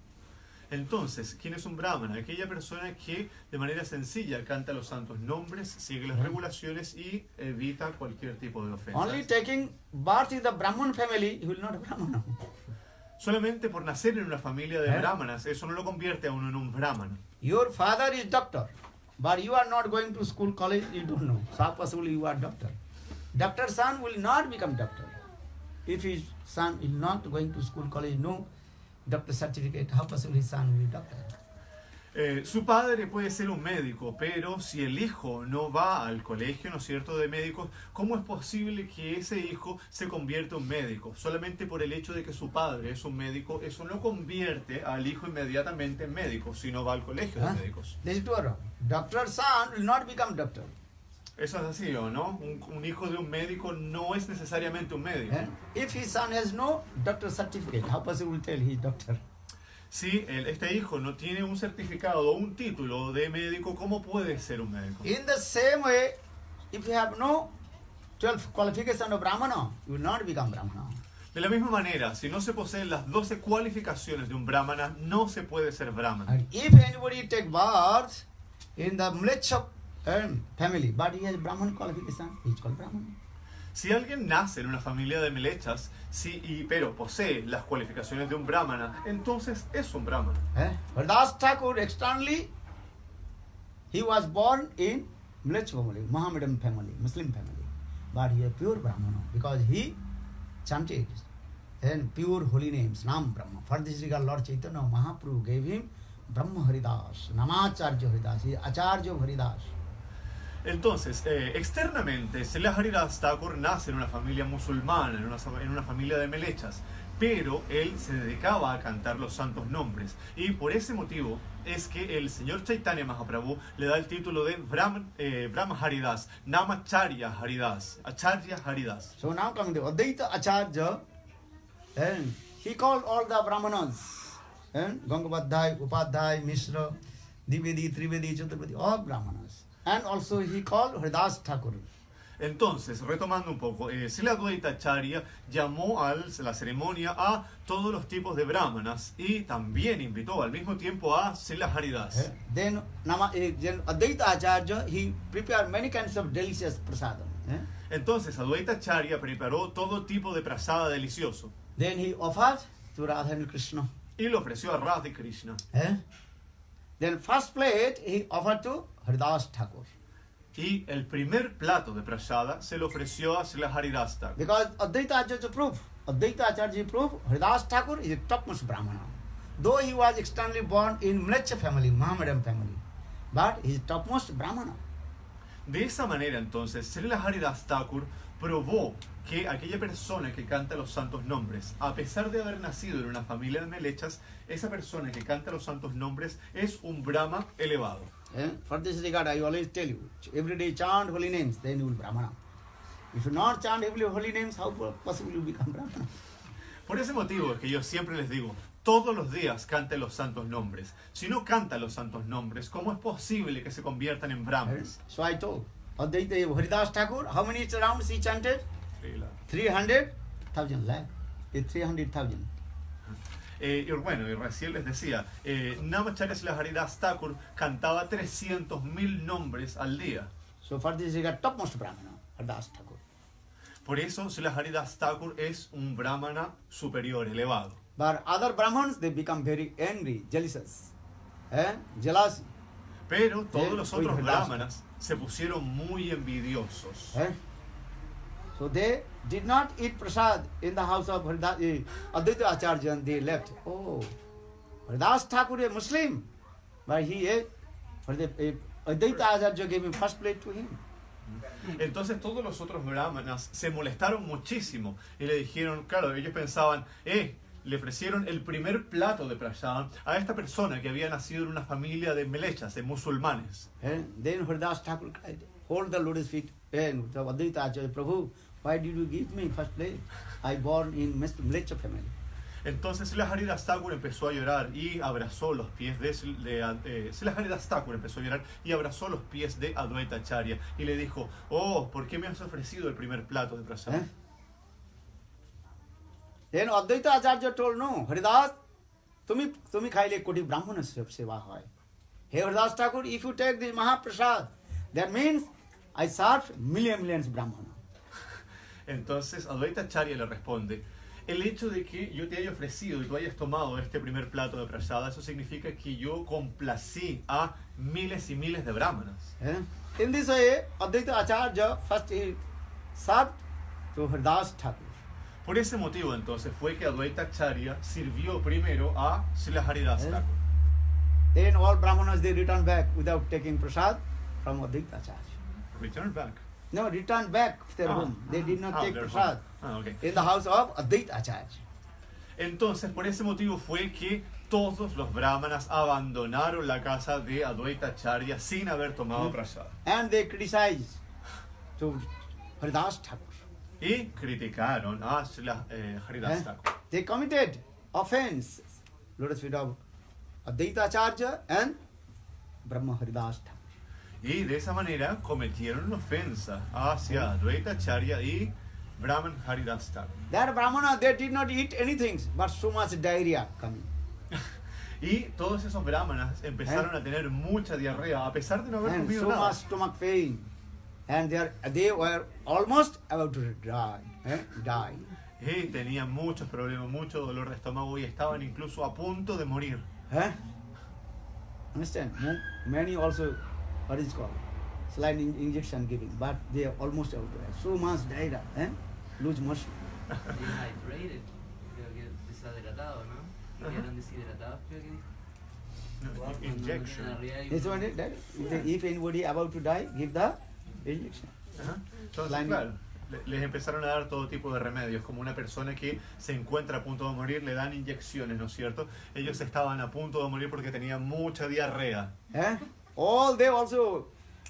Entonces, ¿quién es un brahmana? Aquella persona que de manera sencilla canta los santos nombres, sigue las regulaciones y evita cualquier tipo de ofensa. Only taking birth in the Brahman family, he will not be Brahman. Solamente por nacer en una familia de brahmanas, eso no lo convierte a uno en un brahmana. Your father is doctor, but you are not going to school, college, you don't know. So possibly you are doctor. Doctor's son will not become doctor. If his son is not going to school, college, no doctor certificate, how possibly his son will be doctor? Su padre puede ser un médico, pero si el hijo no va al colegio, ¿no es cierto?, de médicos, ¿cómo es posible que ese hijo se convierta en un médico? Solamente por el hecho de que su padre es un médico, eso no convierte al hijo inmediatamente en médico, si no va al colegio de médicos. This is true. Doctor's son will not become doctor. Eso es así, ¿o no? Un hijo de un médico no es necesariamente un médico. If his son has no doctor certificate, how possible will tell he is doctor? Si este hijo no tiene un certificado o un título de médico, ¿cómo puede ser un médico? In the same way, if you have no 12 qualification of Brahmana, you will not become Brahmana. De la misma manera, si no se poseen las 12 cualificaciones de un brahmana, no se puede ser brahmana. And if anybody take birth in the Mlecha family, but he has Brahman qualification, he is called Brahman. Si alguien nace en una familia de melechas, pero posee las cualificaciones de un brahmana, entonces es un brahmana. Haridas Thakur externally, he was born in Mlech family, Mohammedan family, Muslim family, but he is pure Brahmana because he chanted and pure holy names, Nam Brahma. For this regard, Lord Chaitanya Mahaprabhu gave him Brahma Haridas, Namacharya Haridas, he is Acharya Haridas. Entonces, externamente, Srila Haridas Thakur nace en una familia musulmana, en una familia de melechas, pero él se dedicaba a cantar los santos nombres. Y por ese motivo es que el señor Chaitanya Mahaprabhu le da el título de Brahma Haridas, Namacharya Haridas, Acharya Haridas. So now coming to Advaita Acharya, and he called all the Brahmanas, and Gangabadhai, Upadhai, Mishra, Divedi, Trivedi, Chaturvedi, all Brahmanas. And also he called Haridas Thakur. Entonces, retomando un poco, Srila Advaita Acharya llamó a la ceremonia a todos los tipos de brahmanas y también invitó al mismo tiempo a Srila Haridas. Then Advaita Acharya, he prepared many kinds of delicious prasadam. Entonces, Advaita Acharya preparó todo tipo de prasada delicioso. Then he offered to Radha and Krishna. Y lo ofreció a Radha y Krishna. Then first plate he offered to Haridas Thakur. Y el primer plato de prasada se lo ofreció a Srila Haridas Thakur. Because Advaita Acharya proved Haridas Thakur is a topmost Brahmana. Though he was externally born in Mlecha family, Mohammedan family, but he is topmost Brahmana. De esa manera entonces, Srila Haridas Thakur probó que aquella persona que canta los santos nombres, a pesar de haber nacido en una familia de melechas, esa persona que canta los santos nombres es un brahma elevado. For this regard, I always tell you, every day chant holy names, then you will Brahmana. If you not chant every holy names, how possible you become Brahmana? Por ese motivo es que yo siempre les digo, todos los días canten los santos nombres. Si no cantan los santos nombres, ¿cómo es posible que se conviertan en brahmanas? So I told Advaita Haridas Thakur, how many rounds he chanted? 300,000 lakh. 300,000. Y bueno, y recién les decía, Namacharya Srila Haridas Thakur cantaba 300,000 nombres al día. So for this regard, topmost Brahmana, Haridas Thakur. Por eso Srila Haridas Thakur es un brahmana superior, elevado. But other Brahmans, they become very angry, jealous. Jealous. Pero todos los Uy, otros Haridas. brahmanas se pusieron muy envidiosos. So they did not eat prasad in the house of Advaita Acharya and they left. Oh, Haridas Thakur is a Muslim, but he ate. Advaita Acharya gave him first plate to him. Entonces todos los otros brahmanas se molestaron muchísimo y le dijeron, claro, ellos pensaban, le ofrecieron el primer plato de prasad a esta persona que había nacido en una familia de melechas, de musulmanes. Then Haridas Thakur cried, hold the lotus feet and Advaita Acharya, Prabhu, why did you give me first plate? I born in Melecha family. Entonces Srila Haridas Thakur empezó a llorar y abrazó los pies Srila Haridas Thakur empezó a llorar y abrazó los pies de Advaita Acharya y le dijo, oh, ¿por qué me has ofrecido el primer plato de prasad? Then Advaita Acharya told, no, Haridas, tumi khaile koti brahmana seva hoy. Hey Haridas Thakur, if you take the Mahaprasad, that means I served millions brahmana. Entonces Advaita Acharya le responde, el hecho de que yo te haya ofrecido y tú hayas tomado este primer plato de prasada, eso significa que yo complací a miles y miles de brahmanas. In this way, Advaita Acharya first he served to Haridas Thakur. Por ese motivo entonces fue que Advaita Acharya sirvió primero a Srila Haridas Thakur. Then all brahmanas they returned back without taking prasad from Advaita Acharya. Return back. No, returned back to their home. They did not take their prasad home. Okay. in the house of Advaita Acharya. Entonces, por ese motivo fue que todos los brahmanas abandonaron la casa de Advaita Acharya sin haber tomado prasad. And they criticized to Haridas Thakur. Y criticaron a Srila Haridas Thakur. They committed offense. Lotus feet of Advaita Acharya and Brahma Haridas Thakur. Y de esa manera cometieron ofensa hacia Advaita Acharya y Brahman Haridas Thakur. That Brahmana, they did not eat anything, but so much diarrhea coming. Y todos esos brahmanas empezaron a tener mucha diarrea a pesar de no haber And comido so nada. much stomach pain. And they were almost about to die. Y tenían muchos problemas, mucho dolor de estómago y estaban incluso a punto de morir. Understand? Many also, what is called, saline injection giving, but they are almost out to die. So much diarrhea, lose muscle. Dehydrated. Creo que deshidratado, ¿no? Quedaron deshidratados, creo que dijo. Injection. This one, if anybody about to die, give the injection. Ajá. Entonces, Slime. claro, les empezaron a dar todo tipo de remedios, como una persona que se encuentra a punto de morir, le dan inyecciones, ¿no es cierto? Ellos estaban a punto de morir porque tenían mucha diarrea. All they also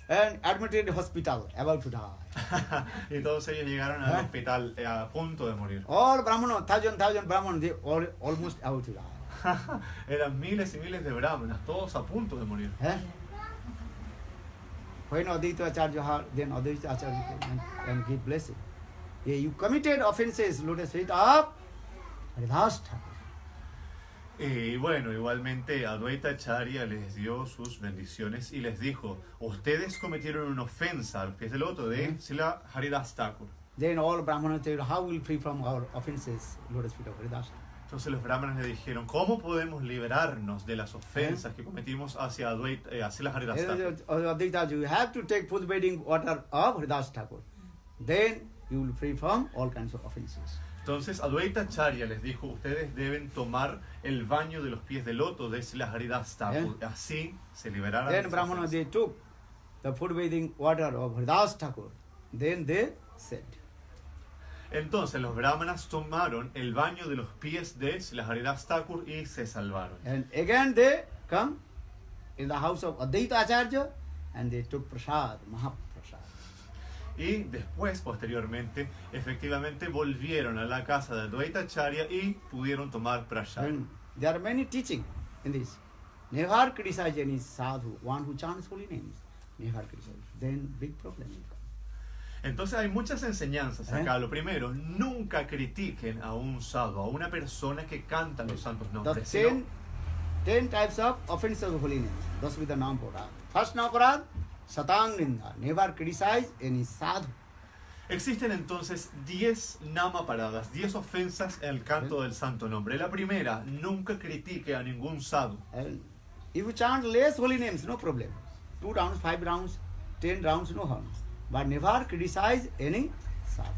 admitted hospital, about to die. Y todos ellos llegaron al hospital a punto de morir. All Brahmana, thousand Brahmana, they all almost about to die. Eran miles y miles de brahmanas, todos a punto de morir. When Advaita Acharya heard, then Advaita Acharya came and give blessing. Yeah, you committed offenses, lotus feet of Haridas Thakur. Y bueno, igualmente Advaita Acharya les dio sus bendiciones y les dijo, ustedes cometieron una ofensa al pies del loto de Srila Haridas Thakur. Then all Brahmanas said, how will free from our offenses, lotus feet of Haridas Thakur? Entonces los brahmanas le dijeron, ¿cómo podemos liberarnos de las ofensas que cometimos hacia Srila Haridas Thakur? Advaita, you have to take food bathing water of Haridas Thakur. Then you will free from all kinds of offenses. Entonces Advaita Acharya les dijo, ustedes deben tomar el baño de los pies de loto de Srila Haridas Thakur. Así se liberarán de Then las Brahmanas, ofensas. they took the food bathing water of Haridas Thakur. Then they said, Entonces los brahmanas tomaron el baño de los pies de Srila Haridas Thakur y se salvaron. and again they come in the house of Advaita Acharya and they took prasad, Mahaprasad. Y después, posteriormente, efectivamente volvieron a la casa de Advaita Acharya y pudieron tomar prasad. And there are many teaching in this. Never criticize any sadhu, one who chants holy names. Never criticize. Then big problem will come. Entonces hay muchas enseñanzas acá. Lo primero, nunca critiquen a un sadhu, a una persona que canta los santos The nombres. 10 types of offenses of holy names. Thus with the Namparad. First Namparad, Satang Ninda. Never criticize any sadhu. Existen entonces 10 namaparadas, 10 ofensas en el canto del santo nombre. La primera, nunca critique a ningún sadhu. And If you chant less holy names, no problem. 2 rounds, 5 rounds, 10 rounds, no harm. But never criticize any sadhu.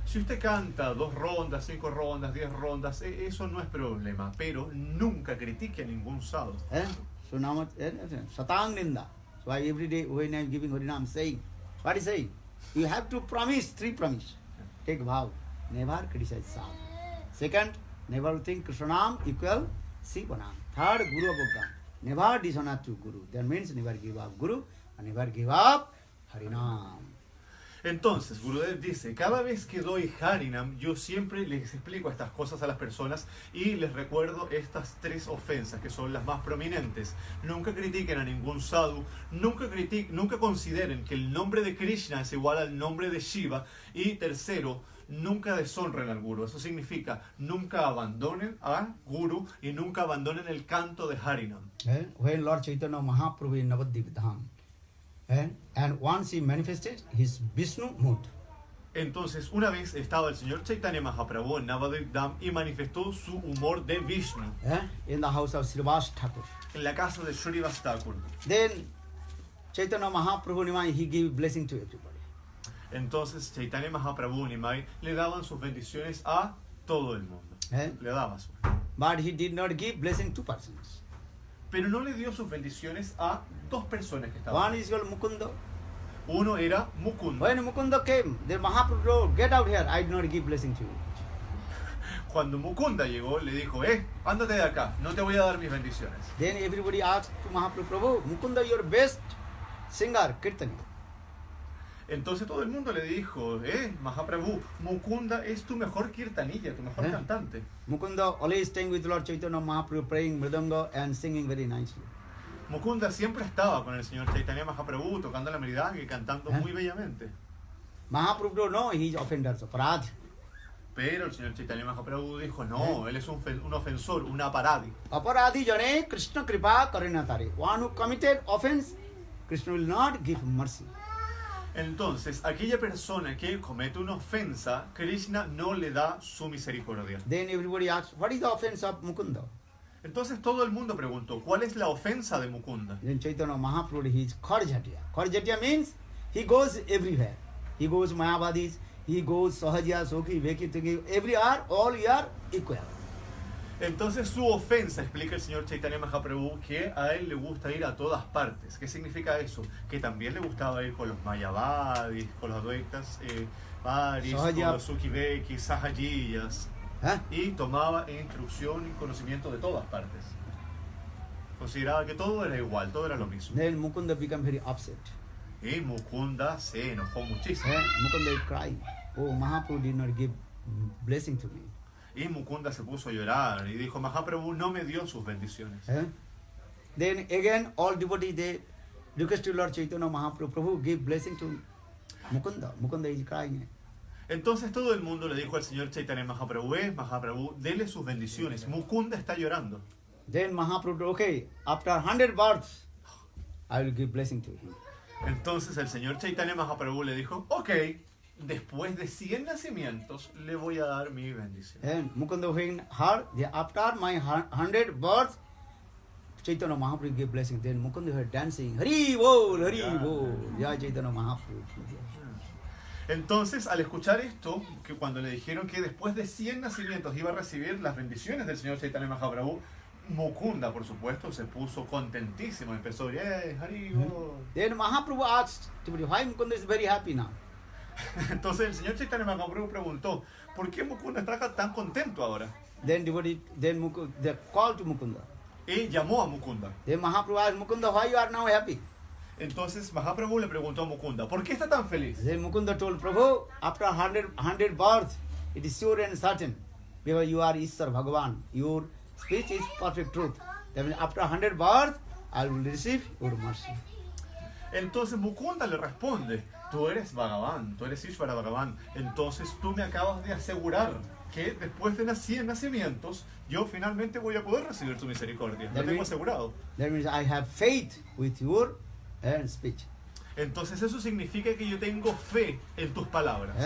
Si usted canta 2 rondas, 5 rondas, 10 rondas, eso no es problema, pero nunca critique a ningún sadhu. So now, Satang Ninda. So I every day when I am giving Harinam saying, what is saying? You have to promise, 3 promise. Take vow. Never criticize sadhu. Second, never think Krishnam equal Sivanam. Third, Guru Abhagam. Never dishonor to Guru. That means never give up Guru and never give up Harinam. Entonces, Gurudev dice, cada vez que doy Harinam, yo siempre les explico estas cosas a las personas y les recuerdo estas 3 ofensas que son las más prominentes. Nunca critiquen a ningún sadhu, nunca consideren que el nombre de Krishna es igual al nombre de Shiva, y tercero, nunca deshonren al Guru. Eso significa, nunca abandonen a Guru y nunca abandonen el canto de Harinam. When Lord Chaitanya Mahaprabhu in Navadvip Dham, and once he manifested his Vishnu mood. Entonces, una vez estaba el señor Chaitanya Mahaprabhu en Navadvip Dham y manifestó su humor de Vishnu In the house of Srivas Thakur. en la casa de Shrivas Thakur. Then Chaitanya Mahaprabhu Nimai, he gave blessing to everybody. Entonces, Chaitanya Mahaprabhu y Nimai le daban sus bendiciones a todo el mundo. Le daba su. But he did not give blessing to persons. Pero no le dio sus bendiciones a 2 personas que estaban. One is called Mukunda. Uno era Mukunda. When Mukunda came, the Mahaprabhu told, get out here, I did not give blessing to you. Cuando Mukunda llegó, le dijo, ándate de acá, no te voy a dar mis bendiciones. Then everybody asked to Mahaprabhu, Prabhu, Mukunda, your best singer, Kirtani. Entonces todo el mundo le dijo, Mahaprabhu, Mukunda es tu mejor kirtanilla, tu mejor cantante. Mukunda always staying with Lord Chaitanya Mahaprabhu, praying mridanga and singing very nicely. Mukunda siempre estaba con el señor Chaitanya Mahaprabhu tocando la mridanga y cantando muy bellamente. Mahaprabhu don't know he is offender, so parad. Pero el señor Chaitanya Mahaprabhu dijo, no, él es un ofensor, un aparadi. Aparadhi jane Krishna kripa karinatare. One who committed offense, Krishna will not give mercy. Entonces, aquella persona que comete una ofensa, Krishna no le da su misericordia. Then everybody asks, what is the offense of Mukunda? Entonces todo el mundo preguntó, ¿cuál es la ofensa de Mukunda? Then Chaitanya Mahaprabhu, he is Kharjatiya. Kharjatiya means he goes everywhere. He goes Mayavadis, he goes Sahajya, Sokhi, Veki, Tuki, everywhere, all are equal. Entonces su ofensa, explica el señor Chaitanya Mahaprabhu, que a él le gusta ir a todas partes. ¿Qué significa eso? Que también le gustaba ir con los Mayavadis, con los Advaitas, Varis, con los Sukhi-Veki, Sahajiyas, y tomaba instrucción y conocimiento de todas partes. Consideraba que todo era igual, todo era lo mismo. Then Mukunda became very upset. Y Mukunda se enojó muchísimo. Mukunda is crying. Oh, Mahaprabhu did not give blessing to me. Y Mukunda se puso a llorar y dijo, Mahaprabhu no me dio sus bendiciones. Then again, all devotees, they requested Lord Chaitanya Mahaprabhu, Prabhu, give blessing to Mukunda. Mukunda is crying. Entonces todo el mundo le dijo al señor Chaitanya Mahaprabhu, Mahaprabhu, dele sus bendiciones. Mukunda está llorando. Then Mahaprabhu, okay, after 100 births, I will give blessing to him. Entonces el señor Chaitanya Mahaprabhu le dijo, ok, después de 100 nacimientos le voy a dar mi bendición. And Mukunda when heard, after my 100 births, Chaitanya Mahaprabhu gave blessing. Then Mukunda heard dancing, Hari Bol, Hari Bol, Jai Chaitanya Mahaprabhu. Entonces, al escuchar esto, que cuando le dijeron que después de 100 nacimientos iba a recibir las bendiciones del señor Chaitanya Mahaprabhu, Mukunda, por supuesto, se puso contentísimo. Empezó a decir, Hari Bol. Then Mahaprabhu asked, why Mukunda is very happy now? Entonces el señor Chaitanya Mahaprabhu preguntó, ¿por qué Mukunda está tan contento ahora? Then devotee, then they called to Mukunda. Y llamó a Mukunda. Then Mahaprabhu asked, Mukunda, why you are now happy? Entonces Mahaprabhu le preguntó a Mukunda, ¿por qué está tan feliz? Then Mukunda told Prabhu, after 100 births, it is sure and certain, because you are Ishwar Bhagavan, your speech is perfect truth. That means after 100 births, I will receive your mercy. Entonces Mukunda le responde, tú eres Bhagavan, tú eres Ishvara Bhagavan, entonces tú me acabas de asegurar que después de 100 nacimientos, yo finalmente voy a poder recibir tu misericordia. Lo tengo asegurado. That means I have faith with your speech. Entonces eso significa que yo tengo fe en tus palabras.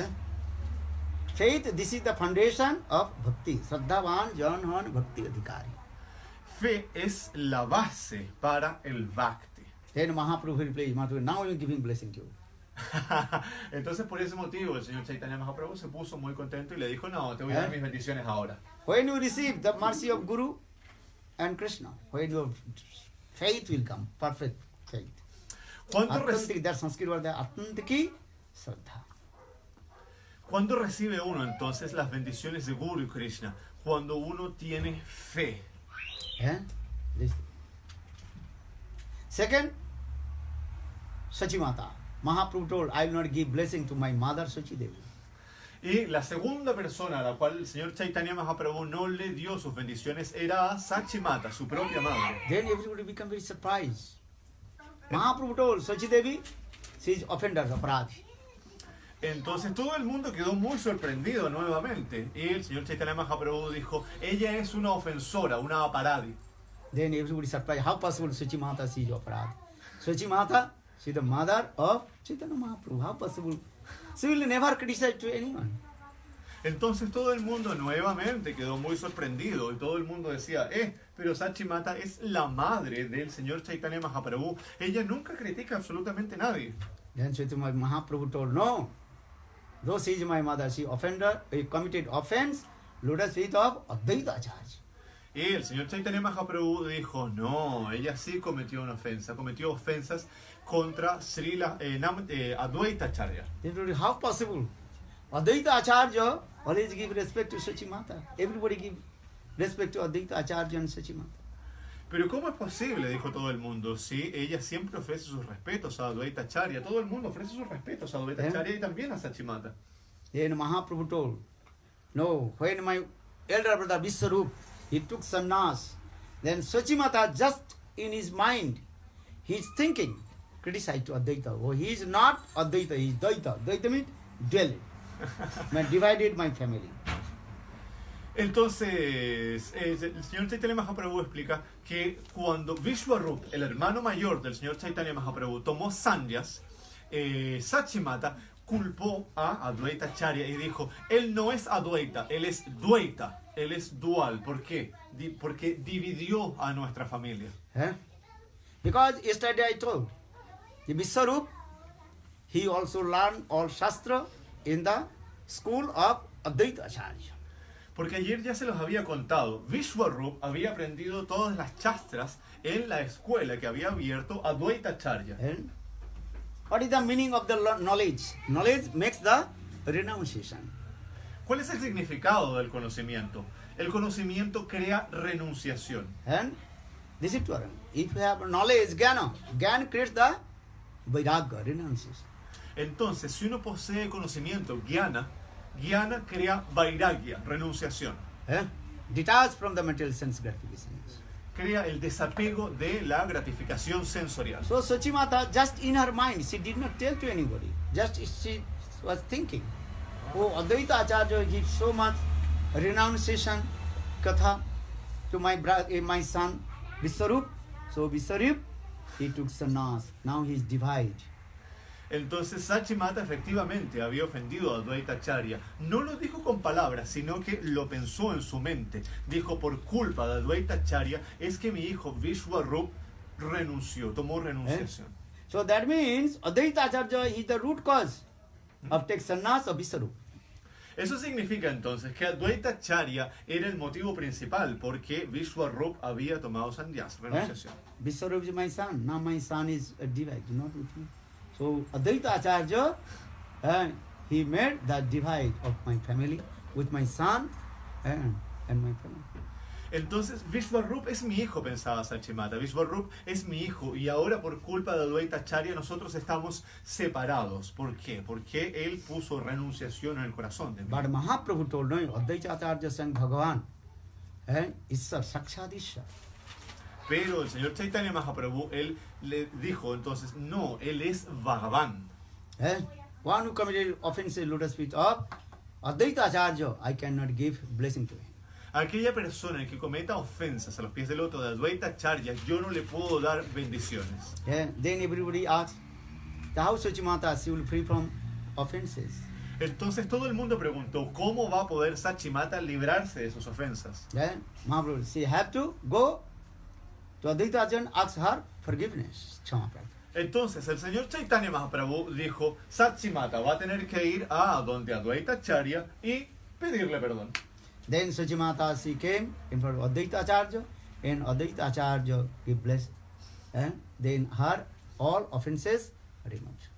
Faith, this is the foundation of bhakti. Shraddhavan Janhan Bhakti Adhikari. fe es la base para el bhakti. Then Mahaprabhu replied, Mahaprabhu, now I am giving blessing to you. Entonces por ese motivo el señor Chaitanya Mahaprabhu se puso muy contento y le dijo, no, te voy a dar mis bendiciones ahora. When you receive the mercy of Guru and Krishna, when your faith will come, perfect faith. Authentic, that Sanskrit word, Authentic Shraddha. ¿Cuándo recibe uno entonces las bendiciones de Guru y Krishna? Cuando uno tiene fe. Second, Sachimata. Mahaprabhu told, I will not give blessing to my mother Sachi Devi. Y la segunda persona a la cual el señor Chaitanya Mahaprabhu no le dio sus bendiciones era a Sachimata, su propia madre. Then everybody became very surprised. Mahaprabhu told Sachi Devi, she is offender, aparadhi. Entonces todo el mundo quedó muy sorprendido nuevamente. Y el señor Chaitanya Mahaprabhu dijo, ella es una ofensora, una aparadhi. Then everybody surprised, how possible Sachimata she is aparadhi? Sachimata, she is the mother of Chaitanya Mahaprabhu. How possible? She will never criticize to anyone. Entonces todo el mundo nuevamente quedó muy sorprendido y todo el mundo decía, pero Sachimata es la madre del señor Chaitanya Mahaprabhu. Ella nunca critica absolutamente a nadie. Then Chaitanya Mahaprabhu told, no, though she is my mother, she committed offense, lotus feet of Advaita Acharya. Y el señor Chaitanya Mahaprabhu dijo, no, ella sí cometió una ofensa, cometió ofensas contra Srila Advaita Acharya. Then how possible? Advaita Acharya always give respect to Sachimata. Everybody give respect to Advaita Acharya and Sachimata. Pero ¿cómo es posible? Dijo todo el mundo. Sí, ella siempre ofrece sus respetos a Advaita Acharya. Todo el mundo ofrece sus respetos a Advaita Acharya y también a Sachimata. Then Mahaprabhu told, no, when my elder brother Viswarup, he took sannyas, then Sachimata just in his mind, he is thinking, criticize to Advaita. Oh, he is not Advaita, he is Dvaita. Dvaita means dual. Divided my family. Entonces, el señor Chaitanya Mahaprabhu explica que cuando Vishwarup, el hermano mayor del señor Chaitanya Mahaprabhu, tomó sannyas, Sachimata culpó a Advaita Acharya y dijo, él no es Advaita, él es Dvaita, él es dual. ¿Por qué? Porque dividió a nuestra familia. Because yesterday I told, the Viswarup, he also learned all Shastra in the school of Advaita Acharya. Porque ayer ya se los había contado, Vishwarup había aprendido todas las chastras en la escuela que había abierto Advaita Acharya. And what is the meaning of the knowledge? Knowledge makes the renunciation. ¿Cuál es el significado del conocimiento? El conocimiento crea renunciación. And this is Twaran. If you have knowledge, Jnana creates the Vairagya, renunciation. Entonces, si uno posee conocimiento, Jnana crea Vairagya, renunciación. Detached from the material sense gratifications. Crea el desapego de la gratificación sensorial. So Sachimata, just in her mind, she did not tell to anybody. Just she was thinking, oh, Advaita Acharya gives so much renunciation katha to my son Viswarup. So Viswarup, he took sannyas. Now he is divided. Entonces Sachimata efectivamente había ofendido a Advaita Acharya. No lo dijo con palabras, sino que lo pensó en su mente. Dijo, por culpa de Advaita Acharya es que mi hijo Vishwarup renunció, tomó renunciación. So that means Advaita Acharya is the root cause of take sannyas of Viswarup. Eso significa entonces que Advaita Acharya era el motivo principal porque Vishwarup había tomado sannyas, renunciación. Viswarup is my son. Now my son is divided, not with me. So Advaita Acharya, he made the divide of my family with my son and my family. Entonces Vishwarup es mi hijo, pensaba Sachimata. Vishwarup es mi hijo y ahora por culpa de Advaita Acharya nosotros estamos separados. ¿Por qué? Porque él puso renunciación en el corazón de mí. But Mahaprabhu told, no, Advaita Acharya and Bhagavan, Ishar, Sakshat Ishar. Pero el señor Chaitanya Mahaprabhu, él le dijo entonces, no, él es Bhagavan. One who committed offenses lotus feet of Advaita Acharya, I cannot give blessing to him. Aquella persona que cometa ofensas a los pies del loto de Advaita Acharya, yo no le puedo dar bendiciones. Then everybody asks, how Sachimata she will free from offenses? Entonces todo el mundo preguntó, ¿cómo va a poder Sachimata librarse de sus ofensas? Mahaprabhu, she have to go So Advaita Acharya asks her forgiveness, Kshama Prarthana. Entonces el señor Chaitanya Mahaprabhu dijo, Sachimata va a tener que ir a donde Advaita Acharya y pedirle perdón. Then Sachimata, she came in front of Advaita Acharya, and Advaita Acharya gave bless, and then her all offenses removed.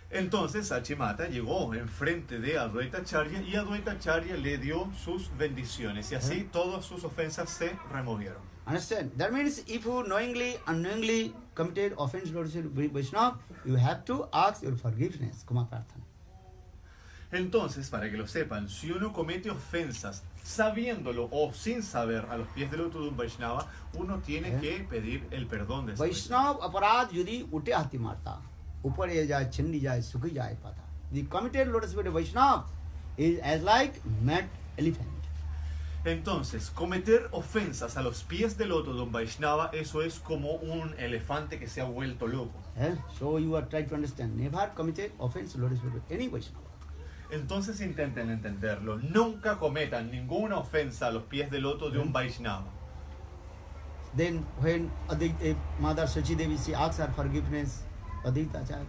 Entonces Sachimata llegó enfrente de Advaita Acharya y Advaita Acharya le dio sus bendiciones y así todas sus ofensas se removieron. Understand? That means if you knowingly, unknowingly committed offense to Vaishnava, you have to ask your forgiveness, Kshama Prarthana. Entonces, para que lo sepan, si uno comete ofensas sabiéndolo o sin saber a los pies del loto de un Vaishnava, uno tiene que pedir el perdón de ese Vaishnava. Vaishnava aparad yudi ute hati marta, upare jai, chindi jai, sukhi jai pata. The committed lotus feet of Vaishnava is as like mad elephant. Entonces, cometer ofensas a los pies del loto de un Vaishnava, eso es como un elefante que se ha vuelto loco. So you are trying to understand. Never committed offense to lotus feet of any Vaishnava. Entonces intenten entenderlo. Nunca cometan ninguna ofensa a los pies del loto de un Vaishnava. Then when Mother Sachi Devi, she asked her forgiveness, Advaita Acharya,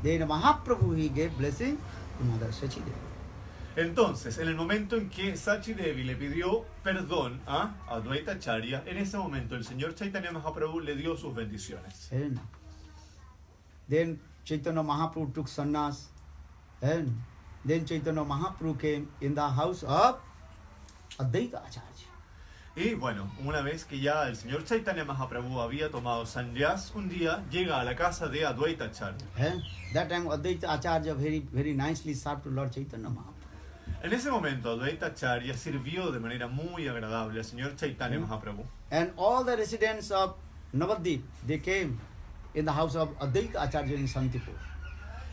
then Mahaprabhu, he gave blessing to Mother Sachi Devi. Entonces, en el momento en que Sachi Devi le pidió perdón a Advaita Acharya, en ese momento el señor Chaitanya Mahaprabhu le dio sus bendiciones. And then Chaitanya Mahaprabhu took sannyas, and then Chaitanya Mahaprabhu came in the house of Advaita Acharya. Y bueno, una vez que ya el señor Chaitanya Mahaprabhu había tomado sannyas, un día llega a la casa de Advaita Acharya. That time Advaita Acharya very nicely served to Lord Chaitanya Mahaprabhu. En ese momento Advaita Acharya sirvió de manera muy agradable al señor Chaitanya Mahaprabhu. And all the residents of Navadvip, they came in the house of Advaita Acharya in Santipur.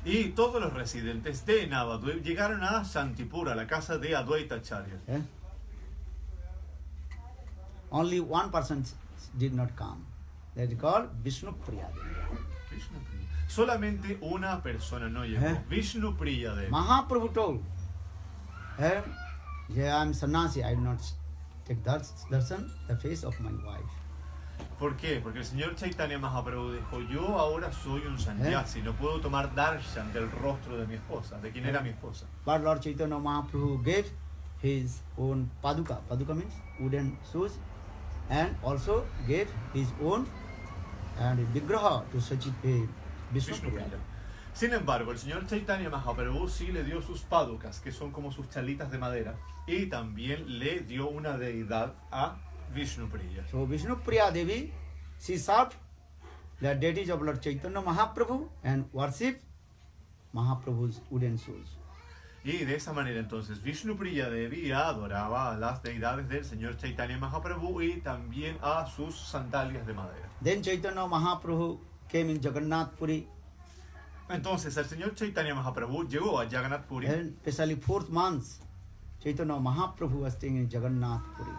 Y todos los residentes de Navadvip llegaron a Santipur, a la casa de Advaita Acharya. Only one person did not come. That is called Vishnu Priya. Solamente una persona no llegó. Vishnu Priya Devi. Mahaprabhu told, yeah, I am sannyasi, I will not take darshan, the face of my wife. ¿Por qué? Porque el señor Chaitanya Mahaprabhu dijo, yo ahora soy un sannyasi, no puedo tomar darshan del rostro de mi esposa, de quien era mi esposa. But Lord Chaitanya Mahaprabhu gave his own paduka. Paduka means wooden shoes, and also gave his own and vigraha to Sachi Vishnu Priya. Sin embargo, el señor Chaitanya Mahaprabhu sí le dio sus padukas, que son como sus chalitas de madera, y también le dio una deidad a Vishnu Priya. So Vishnu Priya Devi, she served the deities of Lord Chaitanya Mahaprabhu and worshipped Mahaprabhu's wooden shoes. Y de esa manera entonces Vishnu Priya Devi adoraba a las deidades del señor Chaitanya Mahaprabhu y también a sus sandalias de madera. Then Chaitanya Mahaprabhu came in Jagannath Puri, Entonces el señor Chaitanya Mahaprabhu llegó a Jagannath Puri. and especially 4th month, Chaitanya Mahaprabhu was staying in Jagannath Puri.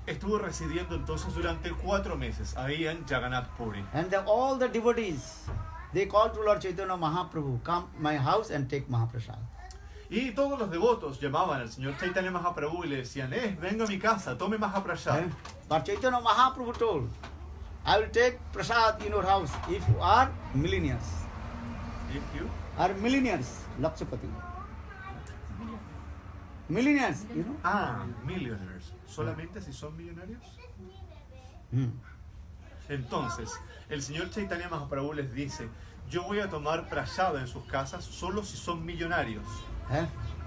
Estuvo residiendo entonces durante 4 meses ahí en Jagannath Puri. And all the devotees, they called to Lord Chaitanya Mahaprabhu, come my house and take Mahaprasad. Y todos los devotos llamaban al señor Chaitanya Mahaprabhu y le decían, venga a mi casa, tome Mahaprasad. But Chaitanya Mahaprabhu told, I will take prasad in your house if you are millionaires. If you Are millionaires, Lakshapati. Millionaires, you know. millionaires. ¿Solamente si son millonarios? Entonces, el señor Chaitanya Mahaprabhu les dice, yo voy a tomar prasada en sus casas solo si son millonarios.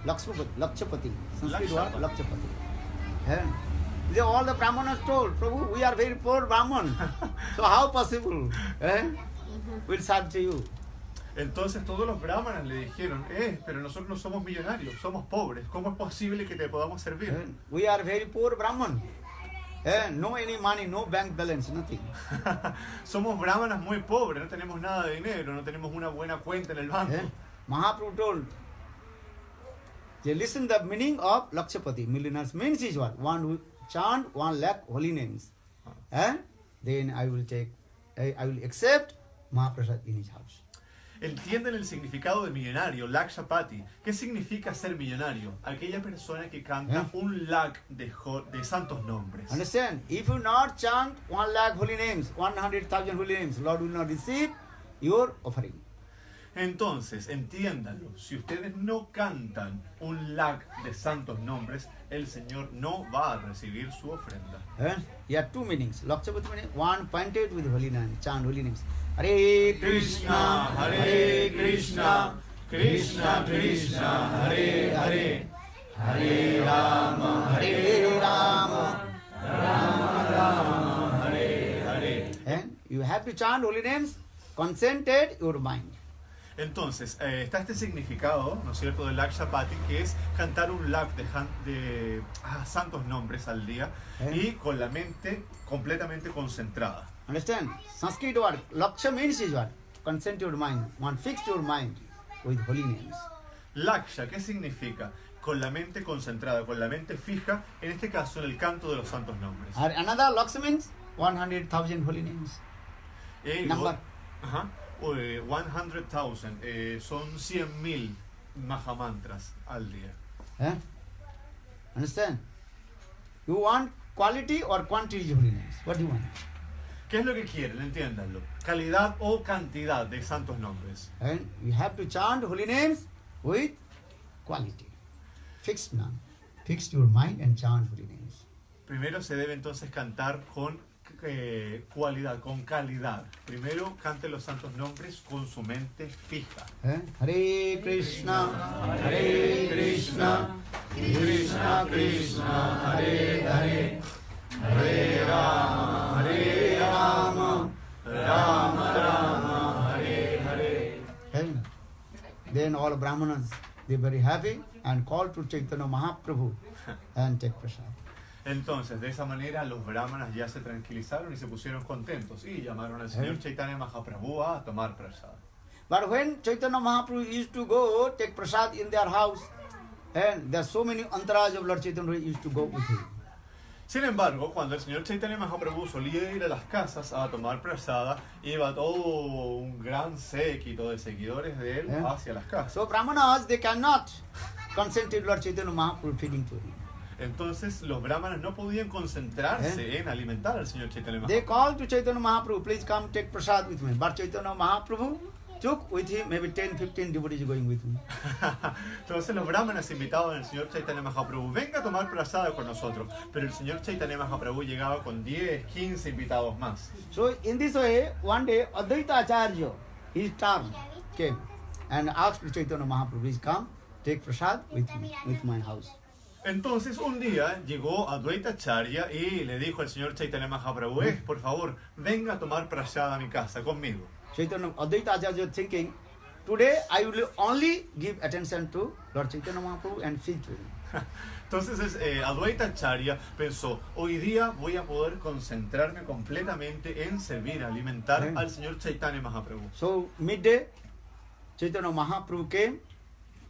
Lakshapati. Sanskrit Lakshapati. word Lakshapati. All the Brahmanas told, Prabhu, we are very poor Brahman. So how possible? We'll serve to you. Entonces todos los brahmanas le dijeron, pero nosotros no somos millonarios, somos pobres. ¿Cómo es posible que te podamos servir? We are very poor Brahman. No any money, no bank balance, nothing. Somos brahmanas muy pobres, no tenemos nada de dinero, no tenemos una buena cuenta en el banco. Mahaprabhu told, they listen the meaning of Lakshapati. Millionaires means is what? One who chant 1 lakh holy names. Then I will accept Mahaprasad in his house. entienden el significado de millonario, Lakshapati. ¿Qué significa ser millonario? Aquella persona que canta un lakh de santos nombres. Understand? If you not chant 1 lakh holy names, 100,000 holy names, Lord will not receive your offering. Entonces, entiéndanlo, si ustedes no cantan un lakh de santos nombres, el Señor no va a recibir su ofrenda. You have two meanings. Lakshapati meaning one pointed with holy name, chant holy names. Hare Krishna, Hare Krishna, Krishna Krishna, Hare Hare, Hare Rama, Hare Rama, Rama Rama, Hare Hare. And you have to chant holy names, concentrate your mind. Entonces, está este significado, ¿no es cierto?, del Lakshapati, que es cantar un lakh de santos nombres al día y con la mente completamente concentrada. Understand? Sanskrit word, Laksha means is what? Concentrate your mind. One fix your mind with holy names. Laksha, ¿qué significa? Con la mente concentrada, con la mente fija, en este caso en el canto de los santos nombres. Another Laksha means 100,000 holy names. Number. Ajá. 100,000 son 100,000 mahamantras al día. Understand? You want quality or quantity holy names? What do you want? ¿Qué es lo que quieren? Entiéndanlo. Calidad o cantidad de santos nombres. And you have to chant holy names with quality. Fixed now. Fix your mind and chant holy names. Primero se debe entonces cantar con cualidad, con calidad. Primero cante los santos nombres con su mente fija. Hare Krishna, Hare Krishna, Krishna Krishna, Hare Hare, Hare Rama, Hare Rama, Rama Rama, Hare Hare. Then all Brahmanas, they are very happy and call to Chaitanya Mahaprabhu and take prasad. Entonces, de esa manera, los brahmanas ya se tranquilizaron y se pusieron contentos y llamaron al señor Chaitanya Mahaprabhu a tomar prasad. But when Chaitanya Mahaprabhu used to go take prasad in their house, and there are so many antaraj of Lord Chaitanya who used to go with him. Sin embargo, cuando el señor Chaitanya Mahaprabhu solía ir a las casas a tomar prasada, iba todo un gran séquito de seguidores de él hacia las casas. So Brahmanas, they cannot concentrate Lord Chaitanya Mahaprabhu feeding to him. Entonces los brahmanas no podían concentrarse en alimentar al señor Chaitanya They Mahaprabhu. called to Chaitanya Mahaprabhu, please come take prasad with me. But Chaitanya Mahaprabhu took with him maybe 10-15 devotees going with him. Entonces los brahmanas invitaban al señor Chaitanya Mahaprabhu, venga a tomar prasada con nosotros. Pero el señor Chaitanya Mahaprabhu llegaba con 10, 15 invitados más. So in this way, one day Advaita Acharya, his turn came and asked to Chaitanya Mahaprabhu, please come take prasad with me, with my house. Entonces un día llegó Advaita Acharya y le dijo al señor Chaitanya Mahaprabhu, por favor, venga a tomar prasada a mi casa conmigo. Chaitanya Advaita Acharya thinking, today I will only give attention to Lord Chaitanya Mahaprabhu and feed to him. Entonces Advaita Acharya pensó, hoy día voy a poder concentrarme completamente en servir, alimentar al señor Chaitanya Mahaprabhu. So midday, Chaitanya Mahaprabhu came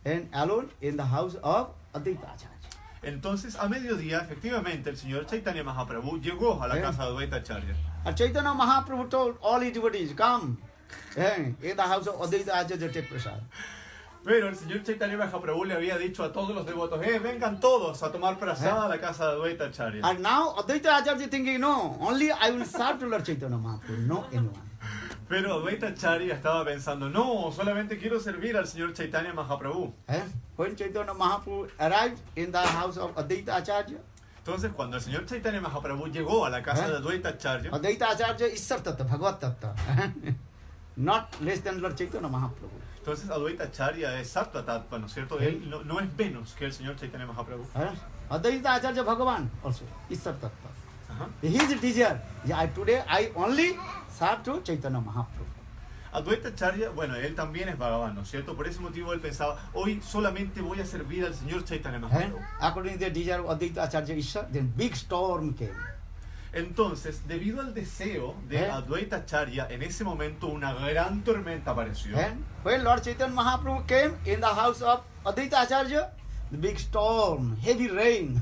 and alone in the house of Advaita Acharya. Entonces a mediodía, efectivamente, el señor Chaitanya Mahaprabhu llegó a la casa de Advaita Acharya. And Chaitanya Mahaprabhu told all his devotees, come in the house of Advaita Acharya take prasad. Pero el señor Chaitanya Mahaprabhu le había dicho a todos los devotos, vengan todos a tomar prasada a la casa de Advaita Acharya. And now Advaita Acharya thinking, no, only I will serve to Lord Chaitanya Mahaprabhu, no anyone. Pero Advaita Acharya estaba pensando, no, solamente quiero servir al señor Chaitanya Mahaprabhu. When Chaitanya Mahaprabhu arrived in the house of Advaita Acharya, Entonces, cuando el señor Chaitanya Mahaprabhu llegó a la casa de Advaita Acharya, Advaita Acharya is Sartata, Bhagavad Tattva, not less than Lord Chaitanya Mahaprabhu. entonces Advaita Acharya es Sattva Tattva, ¿no es cierto? Él no es menos que el señor Chaitanya Mahaprabhu. Advaita Acharya Bhagavan also is Sartata. Ajá. His desire, today I only serve to Chaitanya Mahaprabhu. Advaita Acharya, bueno, él también es Bhagavan, ¿no es cierto? Por ese motivo él pensaba, hoy solamente voy a servir al señor Chaitanya Mahaprabhu. According to the desire of Advaita Acharya Isha, then big storm came. Entonces, debido al deseo de Advaita Acharya, en ese momento una gran tormenta apareció. And when Lord Chaitanya Mahaprabhu came in the house of Advaita Acharya, the big storm, heavy rain.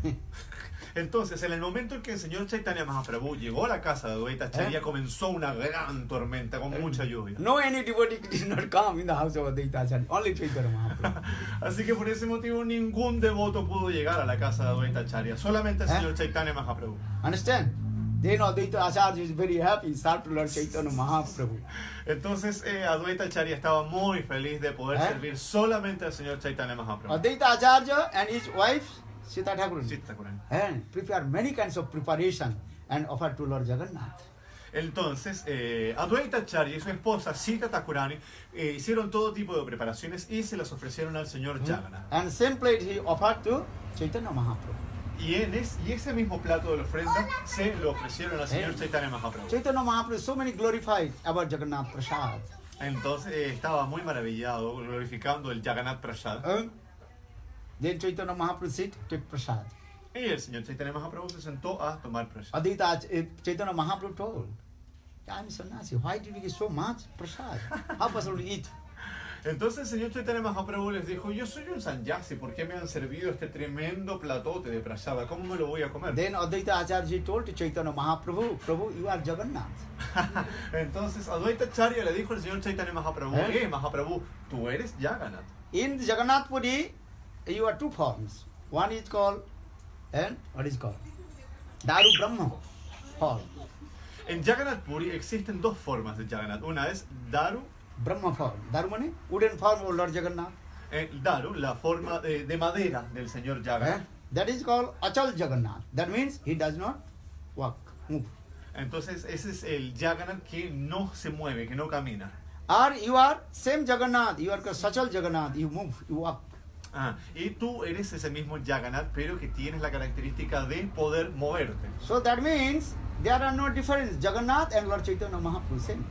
Entonces, en el momento en que el señor Chaitanya Mahaprabhu llegó a la casa de Advaita Acharya, comenzó una gran tormenta con mucha lluvia. No any devotee did not come in the house of Advaita Acharya, only Chaitanya Mahaprabhu. Así que por ese motivo ningún devoto pudo llegar a la casa de Advaita Acharya, solamente el señor Chaitanya Mahaprabhu. Understand? Then Advaita Acharya is very happy, served Lord Chaitanya Mahaprabhu. Entonces Advaita Acharya estaba muy feliz de poder servir solamente al señor Chaitanya Mahaprabhu. Advaita Acharya and his wife, Sita Thakur, Sí, está con él. and prepare many kinds of preparation and offer to Lord Jagannath. Entonces, Advaita Acharya y su esposa Sita Thakurani hicieron todo tipo de preparaciones y se las ofrecieron al señor Jagannath. And same plate he offered to Chaitanya Mahaprabhu. Y ese mismo plato de la ofrenda se lo ofrecieron al señor Chaitanya Mahaprabhu. Chaitanya Mahaprabhu so many glorified about Jagannath Prasad. Entonces estaba muy maravillado glorificando el Jagannath Prasad. Then Chaitanya Mahaprabhu sit, take Prasad. Y el señor Chaitanya Mahaprabhu se sentó a tomar Prasad. Advaita Chaitanya Mahaprabhu told, I'm Sannyasi, why did you get so much Prasad? How possible to eat? Entonces el señor Chaitanya Mahaprabhu les dijo, yo soy un sannyasi, ¿por qué me han servido este tremendo platote de prasada? ¿Cómo me lo voy a comer? Then Advaita Acharya told to Chaitanya Mahaprabhu, Prabhu, you are Jagannath. Entonces Advaita Acharya le dijo al señor Chaitanya Mahaprabhu, Mahaprabhu, tú eres Jagannath. In Jagannath Puri, you are two forms. One is called, and what is called? Daru Brahma form. En Jagannath Puri existen dos formas de Jagannath. Una es Daru, Brahma form. Daru means wooden form of Lord Jagannath. Daru, la forma de madera del señor Jagannath. That is called Achal Jagannath. That means he does not walk, move. Entonces ese es el Jagannath que no se mueve, que no camina. Or you are same Jagannath, you are called Sachal Jagannath, you move, you walk. Y tú eres ese mismo Jagannath, pero que tienes la característica de poder moverte. So that means there are no difference. Jagannath and Lord Chaitanya Mahaprabhu same.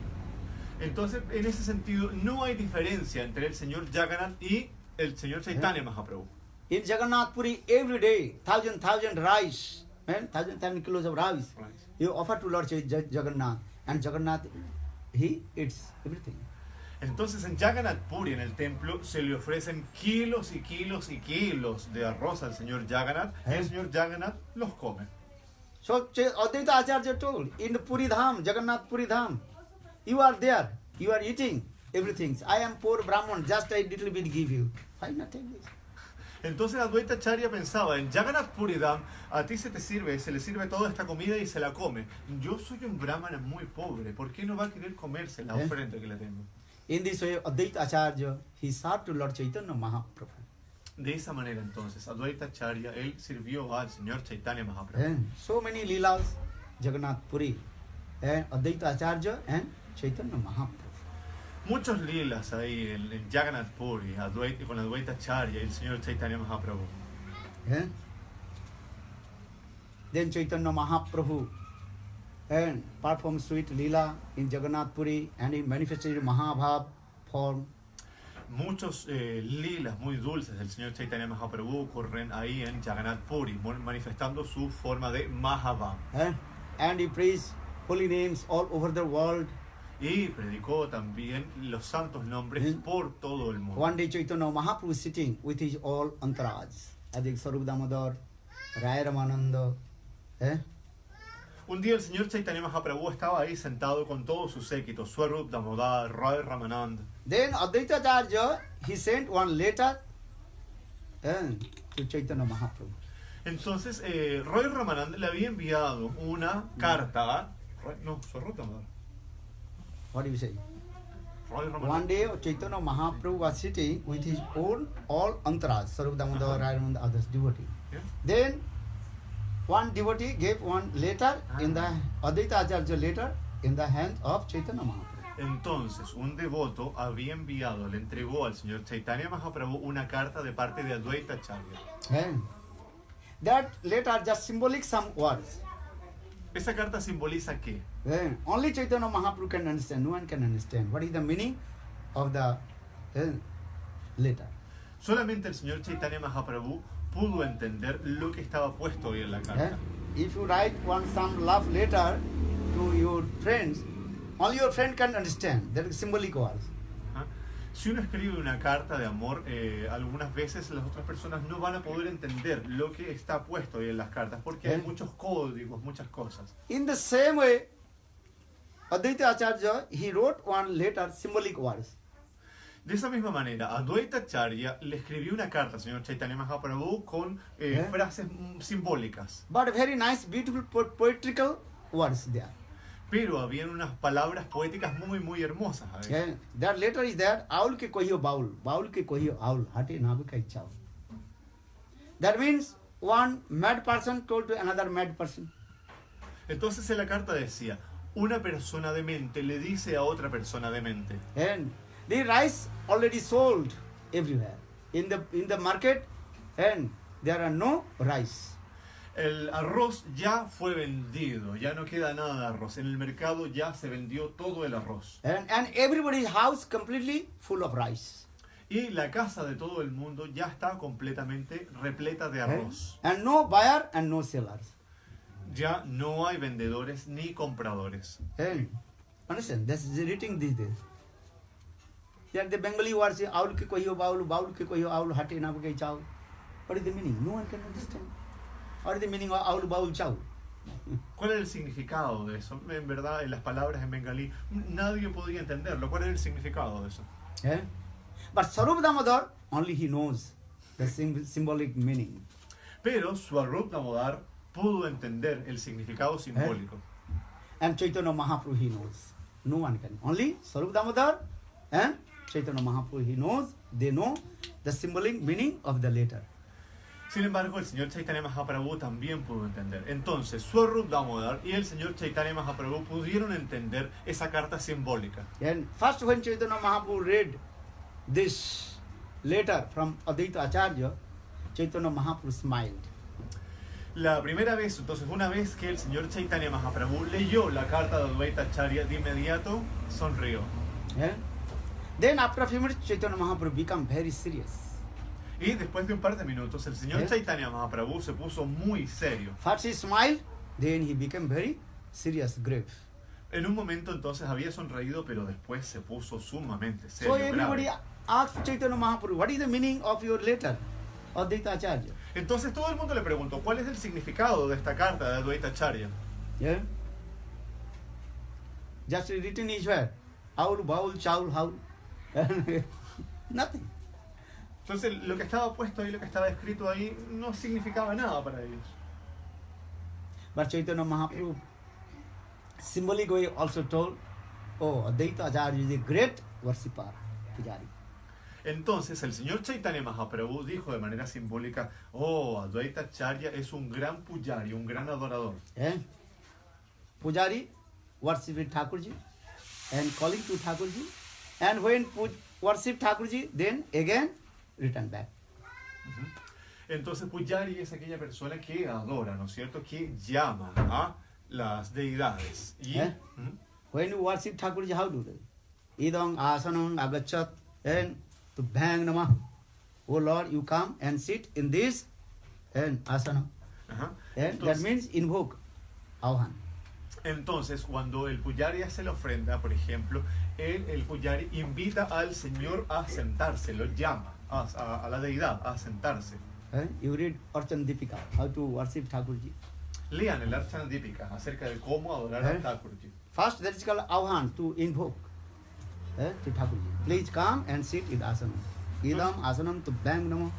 Entonces, en ese sentido, no hay diferencia entre el señor Jagannath y el señor Chaitanya Mahaprabhu. In Jagannath Puri, every day, thousand rice, and thousand kilos of rice, you offer to Lord Jagannath, and Jagannath, he eats everything. Entonces, en Jagannath Puri, en el templo, se le ofrecen kilos y kilos y kilos de arroz al señor Jagannath, y el señor Jagannath los come. So Advaita Acharya told, in the Puri Dham, Jagannath Puri Dham, you are there, you are eating everything. I am poor Brahman, just a little bit give you. Why not take this? Entonces Advaita Acharya pensaba, en Jagannath Puri Dham, a ti se le sirve toda esta comida y se la come. Yo soy un brahmana muy pobre, ¿por qué no va a querer comerse la ofrenda que le tengo? In this way, Advaita Acharya, he served to Lord Chaitanya Mahaprabhu. De esa manera entonces, Advaita Acharya, él sirvió al señor Chaitanya Mahaprabhu. And so many leelas, Jagannath Puri, and Advaita Acharya and Chaitanya Mahaprabhu. Muchos lilas ahí en Jagannath Puri, con Advaita Acharya y el señor Chaitanya Mahaprabhu. And then Chaitanya Mahaprabhu and performed sweet leela in Jagannath Puri and he manifested Mahabhav form. Muchos lilas muy dulces del señor Chaitanya Mahaprabhu ocurren ahí en Jagannath Puri, manifestando su forma de Mahabhav. And he praised holy names all over the world. Y predicó también los santos nombres por todo el mundo. One day Chaitanya Mahaprabhu sitting with his all entourage, Adik Sarup Damodar, Raya Ramananda. Un día el señor Chaitanya Mahaprabhu estaba ahí sentado con todos sus séquitos, Swarup Damodar, Rai Ramanand. Then Advaita Acharya, he sent one letter to Chaitanya Mahaprabhu. Entonces, Rai Ramanand le había enviado una carta a... No, Swarup Damodar. What do you say? Rai Ramanand. One day Chaitanya Mahaprabhu was sitting with his own all entourage, Sarup Damodar, Raya Ramananda, others, devotee. Yeah. Then one devotee gave one letter in the Advaita Acharya letter in the hand of Chaitanya Mahaprabhu. Entonces, un devoto había enviado, le entregó al señor Chaitanya Mahaprabhu una carta de parte de Advaita Acharya. That letter just symbolic some words. Esa carta simboliza qué? Only Chaitanya Mahaprabhu can understand, no one can understand. What is the meaning of the letter? Solamente el señor Chaitanya Mahaprabhu pudo entender lo que estaba puesto ahí en la carta. If you write some love letter to your friends, only your friend can understand. That is symbolic words. Si uno escribe una carta de amor, algunas veces las otras personas no van a poder entender lo que está puesto ahí en las cartas, porque hay muchos códigos, muchas cosas. In the same way, Advaita Acharya, he wrote one letter, symbolic words. De esa misma manera, Advaita Acharya le escribió una carta al señor Chaitanya Mahaprabhu con frases simbólicas. But very nice, beautiful, poetical words there. Pero habían unas palabras poéticas muy, muy hermosas ahí. Yeah. That letter is that, Aul ke kohiyo baul ke kohiyo aul, hate nabe kai chao. That means one mad person told to another mad person. Entonces en la carta decía, una persona demente le dice a otra persona demente. And the rice already sold everywhere. In the market, and there are no rice. El arroz ya fue vendido, ya no queda nada de arroz. En el mercado ya se vendió todo el arroz. And everybody's house completely full of rice. Y la casa de todo el mundo ya está completamente repleta de arroz. And no buyer and no sellers. Ya no hay vendedores ni compradores. And understand, that's written these days. Yeah, the Bengali words, aul ke kohiyo baul ke kohiyo aul, hate nabe kai chao. What is the meaning? No one can understand. What is the meaning of aul baul chao? ¿Cuál es el significado de eso? En verdad, en las palabras en bengalí, nadie podía entenderlo. ¿Cuál es el significado de eso? Yeah? But Sarup Damodar, only he knows the symbolic meaning. Pero Swarup Damodar pudo entender el significado simbólico. And Chaitanya Mahaprabhu he knows. No one can. Only Sarup Damodar and Chaitanya Mahaprabhu he knows. They know the symbolic meaning of the letter. Sin embargo, el señor Chaitanya Mahaprabhu también pudo entender. Entonces, Swarup Damodar y el señor Chaitanya Mahaprabhu pudieron entender esa carta simbólica. And first when Chaitanya Mahaprabhu read this letter from Advaita Acharya, Chaitanya Mahaprabhu smiled. La primera vez, entonces, una vez que el señor Chaitanya Mahaprabhu leyó la carta de Advaita Acharya, de inmediato sonrió. Yeah? Then after a few minutes, Chaitanya Mahaprabhu became very serious. Y después de un par de minutos, el señor Chaitanya Mahaprabhu se puso muy serio. First he smiled, then he became very serious, grave. En un momento entonces había sonreído, pero después se puso sumamente So serio, everybody grave. asked Chaitanya Mahaprabhu, what is the meaning of your letter, Advaita Acharya? Entonces todo el mundo le preguntó, ¿cuál es el significado de esta carta de Advaita Acharya? Yeah? Just written is where? Aul, baul, chaul, haul. Nothing. Entonces lo que estaba puesto ahí, lo que estaba escrito ahí, no significaba nada para ellos. But Chaitanya Mahaprabhu symbolic way also told, oh, Advaita Acharya is a great worshipper, Pujari. Entonces el señor Chaitanya Mahaprabhu dijo de manera simbólica, oh, Advaita Acharya es un gran pujari, un gran adorador. Eh? Pujari worshiping Thakurji and calling to Thakurji, and when worship Thakurji, then again return back. Entonces pujari es aquella persona que adora, ¿no es cierto? Que llama a las deidades. Y, When you worship Thakurji, how do they? Idam asanam agachat and to bang nama. Oh Lord, you come and sit in this and asana. And that means invoke Avan. Entonces, cuando el pujari hace la ofrenda, por ejemplo, el pujari invita al Señor a sentarse, lo llama a la deidad a sentarse. You read Archan Deepika, how to worship Thakurji. Lean el Archana Deepika acerca de cómo adorar a Thakurji. First, that is called Avan, to invoke to Thakurji. Please come and sit in asana. Idam asanam to bang nama.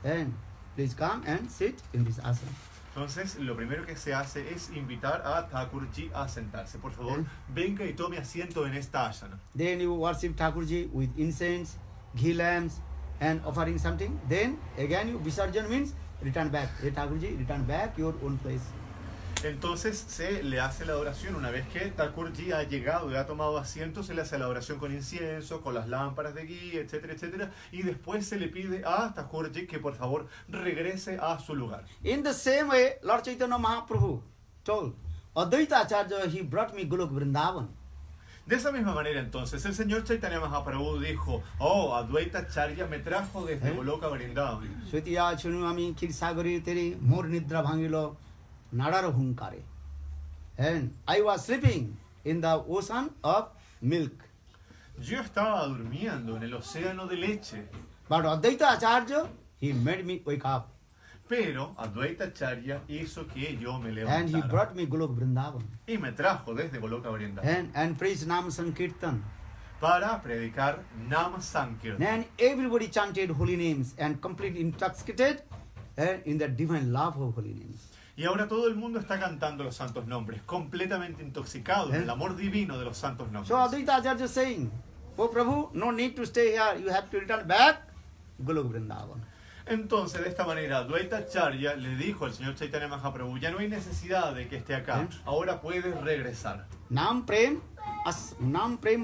And please come and sit in this asana. Entonces, lo primero que se hace es invitar a Thakurji a sentarse. Por favor, venga y tome asiento en esta asana. Then you worship Thakurji with incense, ghee lamps, and offering something. Then again you Visarjan means return back. Hey Thakurji, return back your own place. Entonces se le hace la adoración. Una vez que Thakurji ha llegado y ha tomado asiento, se le hace la adoración con incienso, con las lámparas de ghee, etcétera, etcétera. Y después se le pide a Thakurji que por favor regrese a su lugar. In the same way, Lord Chaitanya Mahaprabhu told, Advaita Acharya, he brought me Golok Vrindavan. De esa misma manera entonces, el señor Chaitanya Mahaprabhu dijo, oh, Advaita Acharya me trajo desde Goloka Vrindavan. Swetiya Chunumami Kirsagari Teri Mor Nidra Bhangilo Nadar Hunkare. And I was sleeping in the ocean of milk. yo estaba durmiendo en el océano de leche. But Advaita Acharya, he made me wake up. Pero Advaita Acharya hizo que yo me And he levantara. brought me Golok Vrindavan. Y me trajo desde Goloka Vrindavan And preached Nam Sankirtan. para predicar Nama Sankirtan. And everybody chanted holy names and completely intoxicated in the divine love of holy names. Y ahora todo el mundo está cantando los santos nombres, completamente intoxicado en el amor divino de los santos nombres. So Advaita Acharya is saying, Oh Prabhu, no need to stay here. You have to return back to Golok Vrindavan. Entonces, de esta manera, Advaita Acharya le dijo al señor Chaitanya Mahaprabhu, ya no hay necesidad de que esté acá, ahora puedes regresar. Nam prem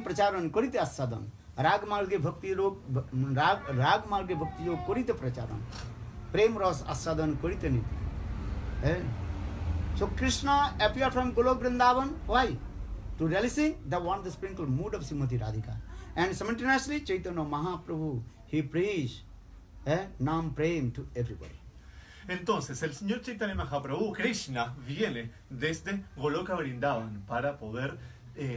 pracharan korite asadan. Rag marge bhakti yog korite pracharan. Prem ras asadan korite niti. So Krishna appeared from Golok Vrindavan. Why? To realizing the wonder sprinkled mood of Srimati Radhika. And simultaneously Chaitanya Mahaprabhu, he preached Nam prem to everybody. Entonces, el señor Chaitanya Mahaprabhu, Krishna, viene desde Goloka Vrindavan para poder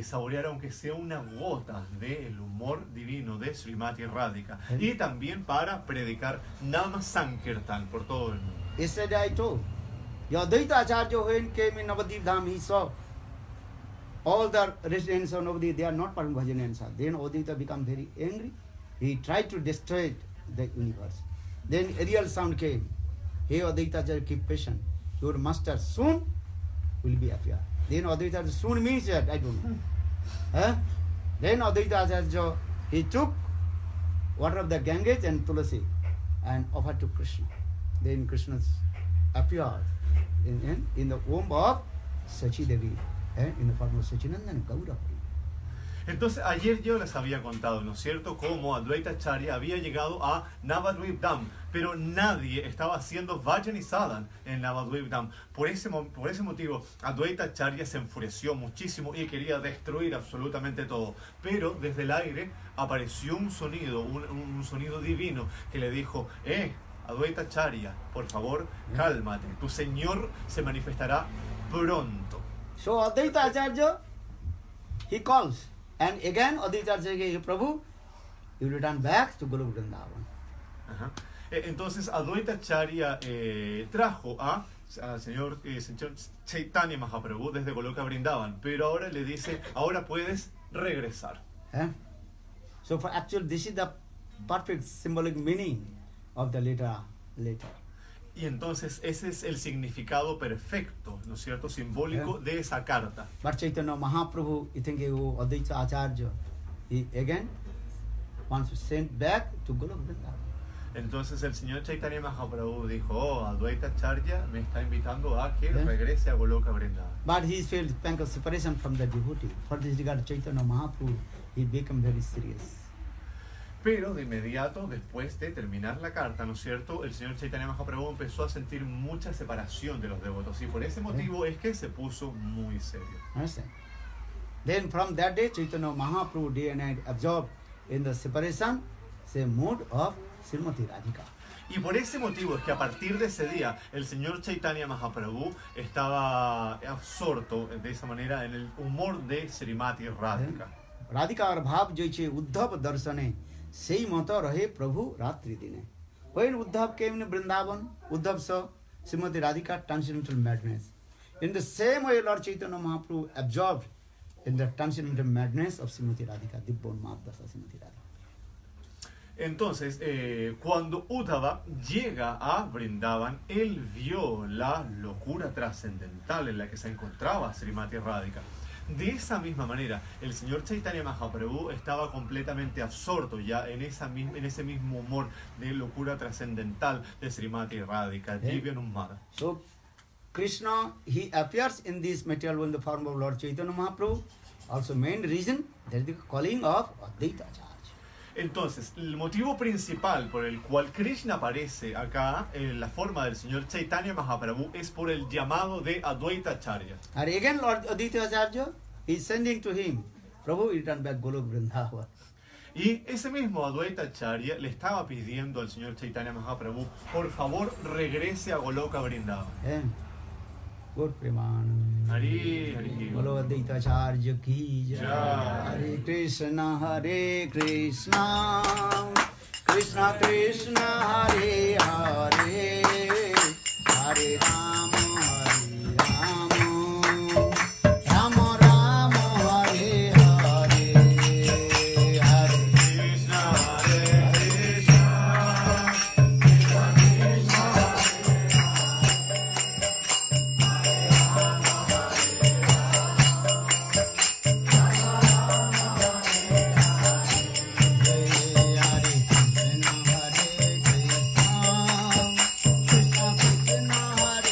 saborear, aunque sea una gota del humor divino de Srimati Radhika. Y también para predicar Nama Sankirtan por todo el mundo. Yesterday I told, Advaita Acharya when came in Navadip Dham, he saw all the residents of Navadip, they are not performing bhajan and sadhana. Then Advaita became very angry. He tried to destroy the universe. Then a real sound came. Hey Advaita Acharya, keep patient. Your master soon will be appear. Then Advaita Acharya soon means that, I don't know. Then Advaita Acharya, he took water of the Ganges and Tulasi and offered to Krishna. Then Krishna appeared in the womb of Sachi Devi, in the form of Sachinandan Gaura. Entonces, ayer yo les había contado, ¿no es cierto?, cómo Advaita Acharya había llegado a Navadvip Dham, pero nadie estaba haciendo Vajan y Sadhan en Navadvip Dham. Por ese motivo, Advaita Acharya se enfureció muchísimo y quería destruir absolutamente todo. Pero desde el aire apareció un sonido, un sonido divino que le dijo, Advaita Acharya, por favor, cálmate, tu Señor se manifestará pronto. So Advaita Acharya, he calls. And again Advaita Acharya says, Prabhu, you return back to Golok Vrindavan. Ajá. Entonces Advaita Acharya trajo al señor Chaitanya Mahaprabhu desde Goloka Vrindavan, pero ahora le dice, ahora puedes regresar. So for actually this is the perfect symbolic meaning of the letter. Y entonces ese es el significado perfecto, ¿no es cierto?, simbólico de esa carta. But Chaitanya Mahaprabhu, you think Advaita Acharya, he again wants to send back to Golok Vrindavan. Entonces el señor Chaitanya Mahaprabhu dijo, Advaita Acharya me está invitando a que regrese a Goloka Vrindavan. But he felt pang of separation from the devotee. For this regard, Chaitanya Mahaprabhu, he became very serious. Pero de inmediato, después de terminar la carta, ¿no es cierto?, el señor Chaitanya Mahaprabhu empezó a sentir mucha separación de los devotos y por ese motivo es que se puso muy serio. Understand? Then from that day, Chaitanya Mahaprabhu day and night absorbed in the separation, same mood of Srimati Radhika. Y por ese motivo es que a partir de ese día el señor Chaitanya Mahaprabhu estaba absorto de esa manera en el humor de Srimati Radhika. Radhika ar bhav joiche Uddhav darsane sei mata rahe Prabhu ratri dine. When Uddhav came in Vrindavan, Uddhav saw Srimati Radhika transcendental madness. In the same way, Lord Chaitanya Mahaprabhu absorbed in the transcendental madness of Srimati Radhika, Dibbon Mahdasa Srimati Radhika. Entonces, cuando Uddhava llega a Vrindavan, él vio la locura trascendental en la que se encontraba Srimati Radhika. De esa misma manera, el señor Chaitanya Mahaprabhu estaba completamente absorto ya en ese mismo humor de locura trascendental de Srimati Radhika, Divya Numara. So, Krishna, he appears in this material world in the form of Lord Chaitanya Mahaprabhu. Also, main reason, that is the calling of Advaita Acharya. Entonces, el motivo principal por el cual Krishna aparece acá en la forma del señor Chaitanya Mahaprabhu es por el llamado de Advaita Acharya. And again, Lord Advaita Acharya is sending to him, Prabhu, return back Golok Vrindavan. Y ese mismo Advaita Acharya le estaba pidiendo al señor Chaitanya Mahaprabhu, por favor, regrese a Goloka Vrindavan. गौर प्रेमानंद। हरि हरि बोलो अद्वैताचार्य की जय। जय। हरे कृष्णा कृष्णा कृष्णा हरे हरे, हरे राम राम राम हरे हरे, हरे कृष्णा हरे Krishna Hare Krishna, Krishna Krishna Hare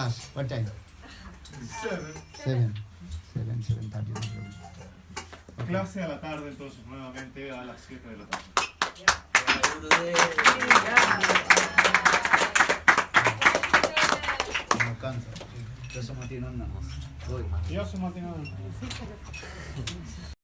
class? What time? 7. 7:30. Clase a la tarde, entonces nuevamente a las 7 de la tarde. No cansa. Yo soy Martín Onda. Yo soy Martín.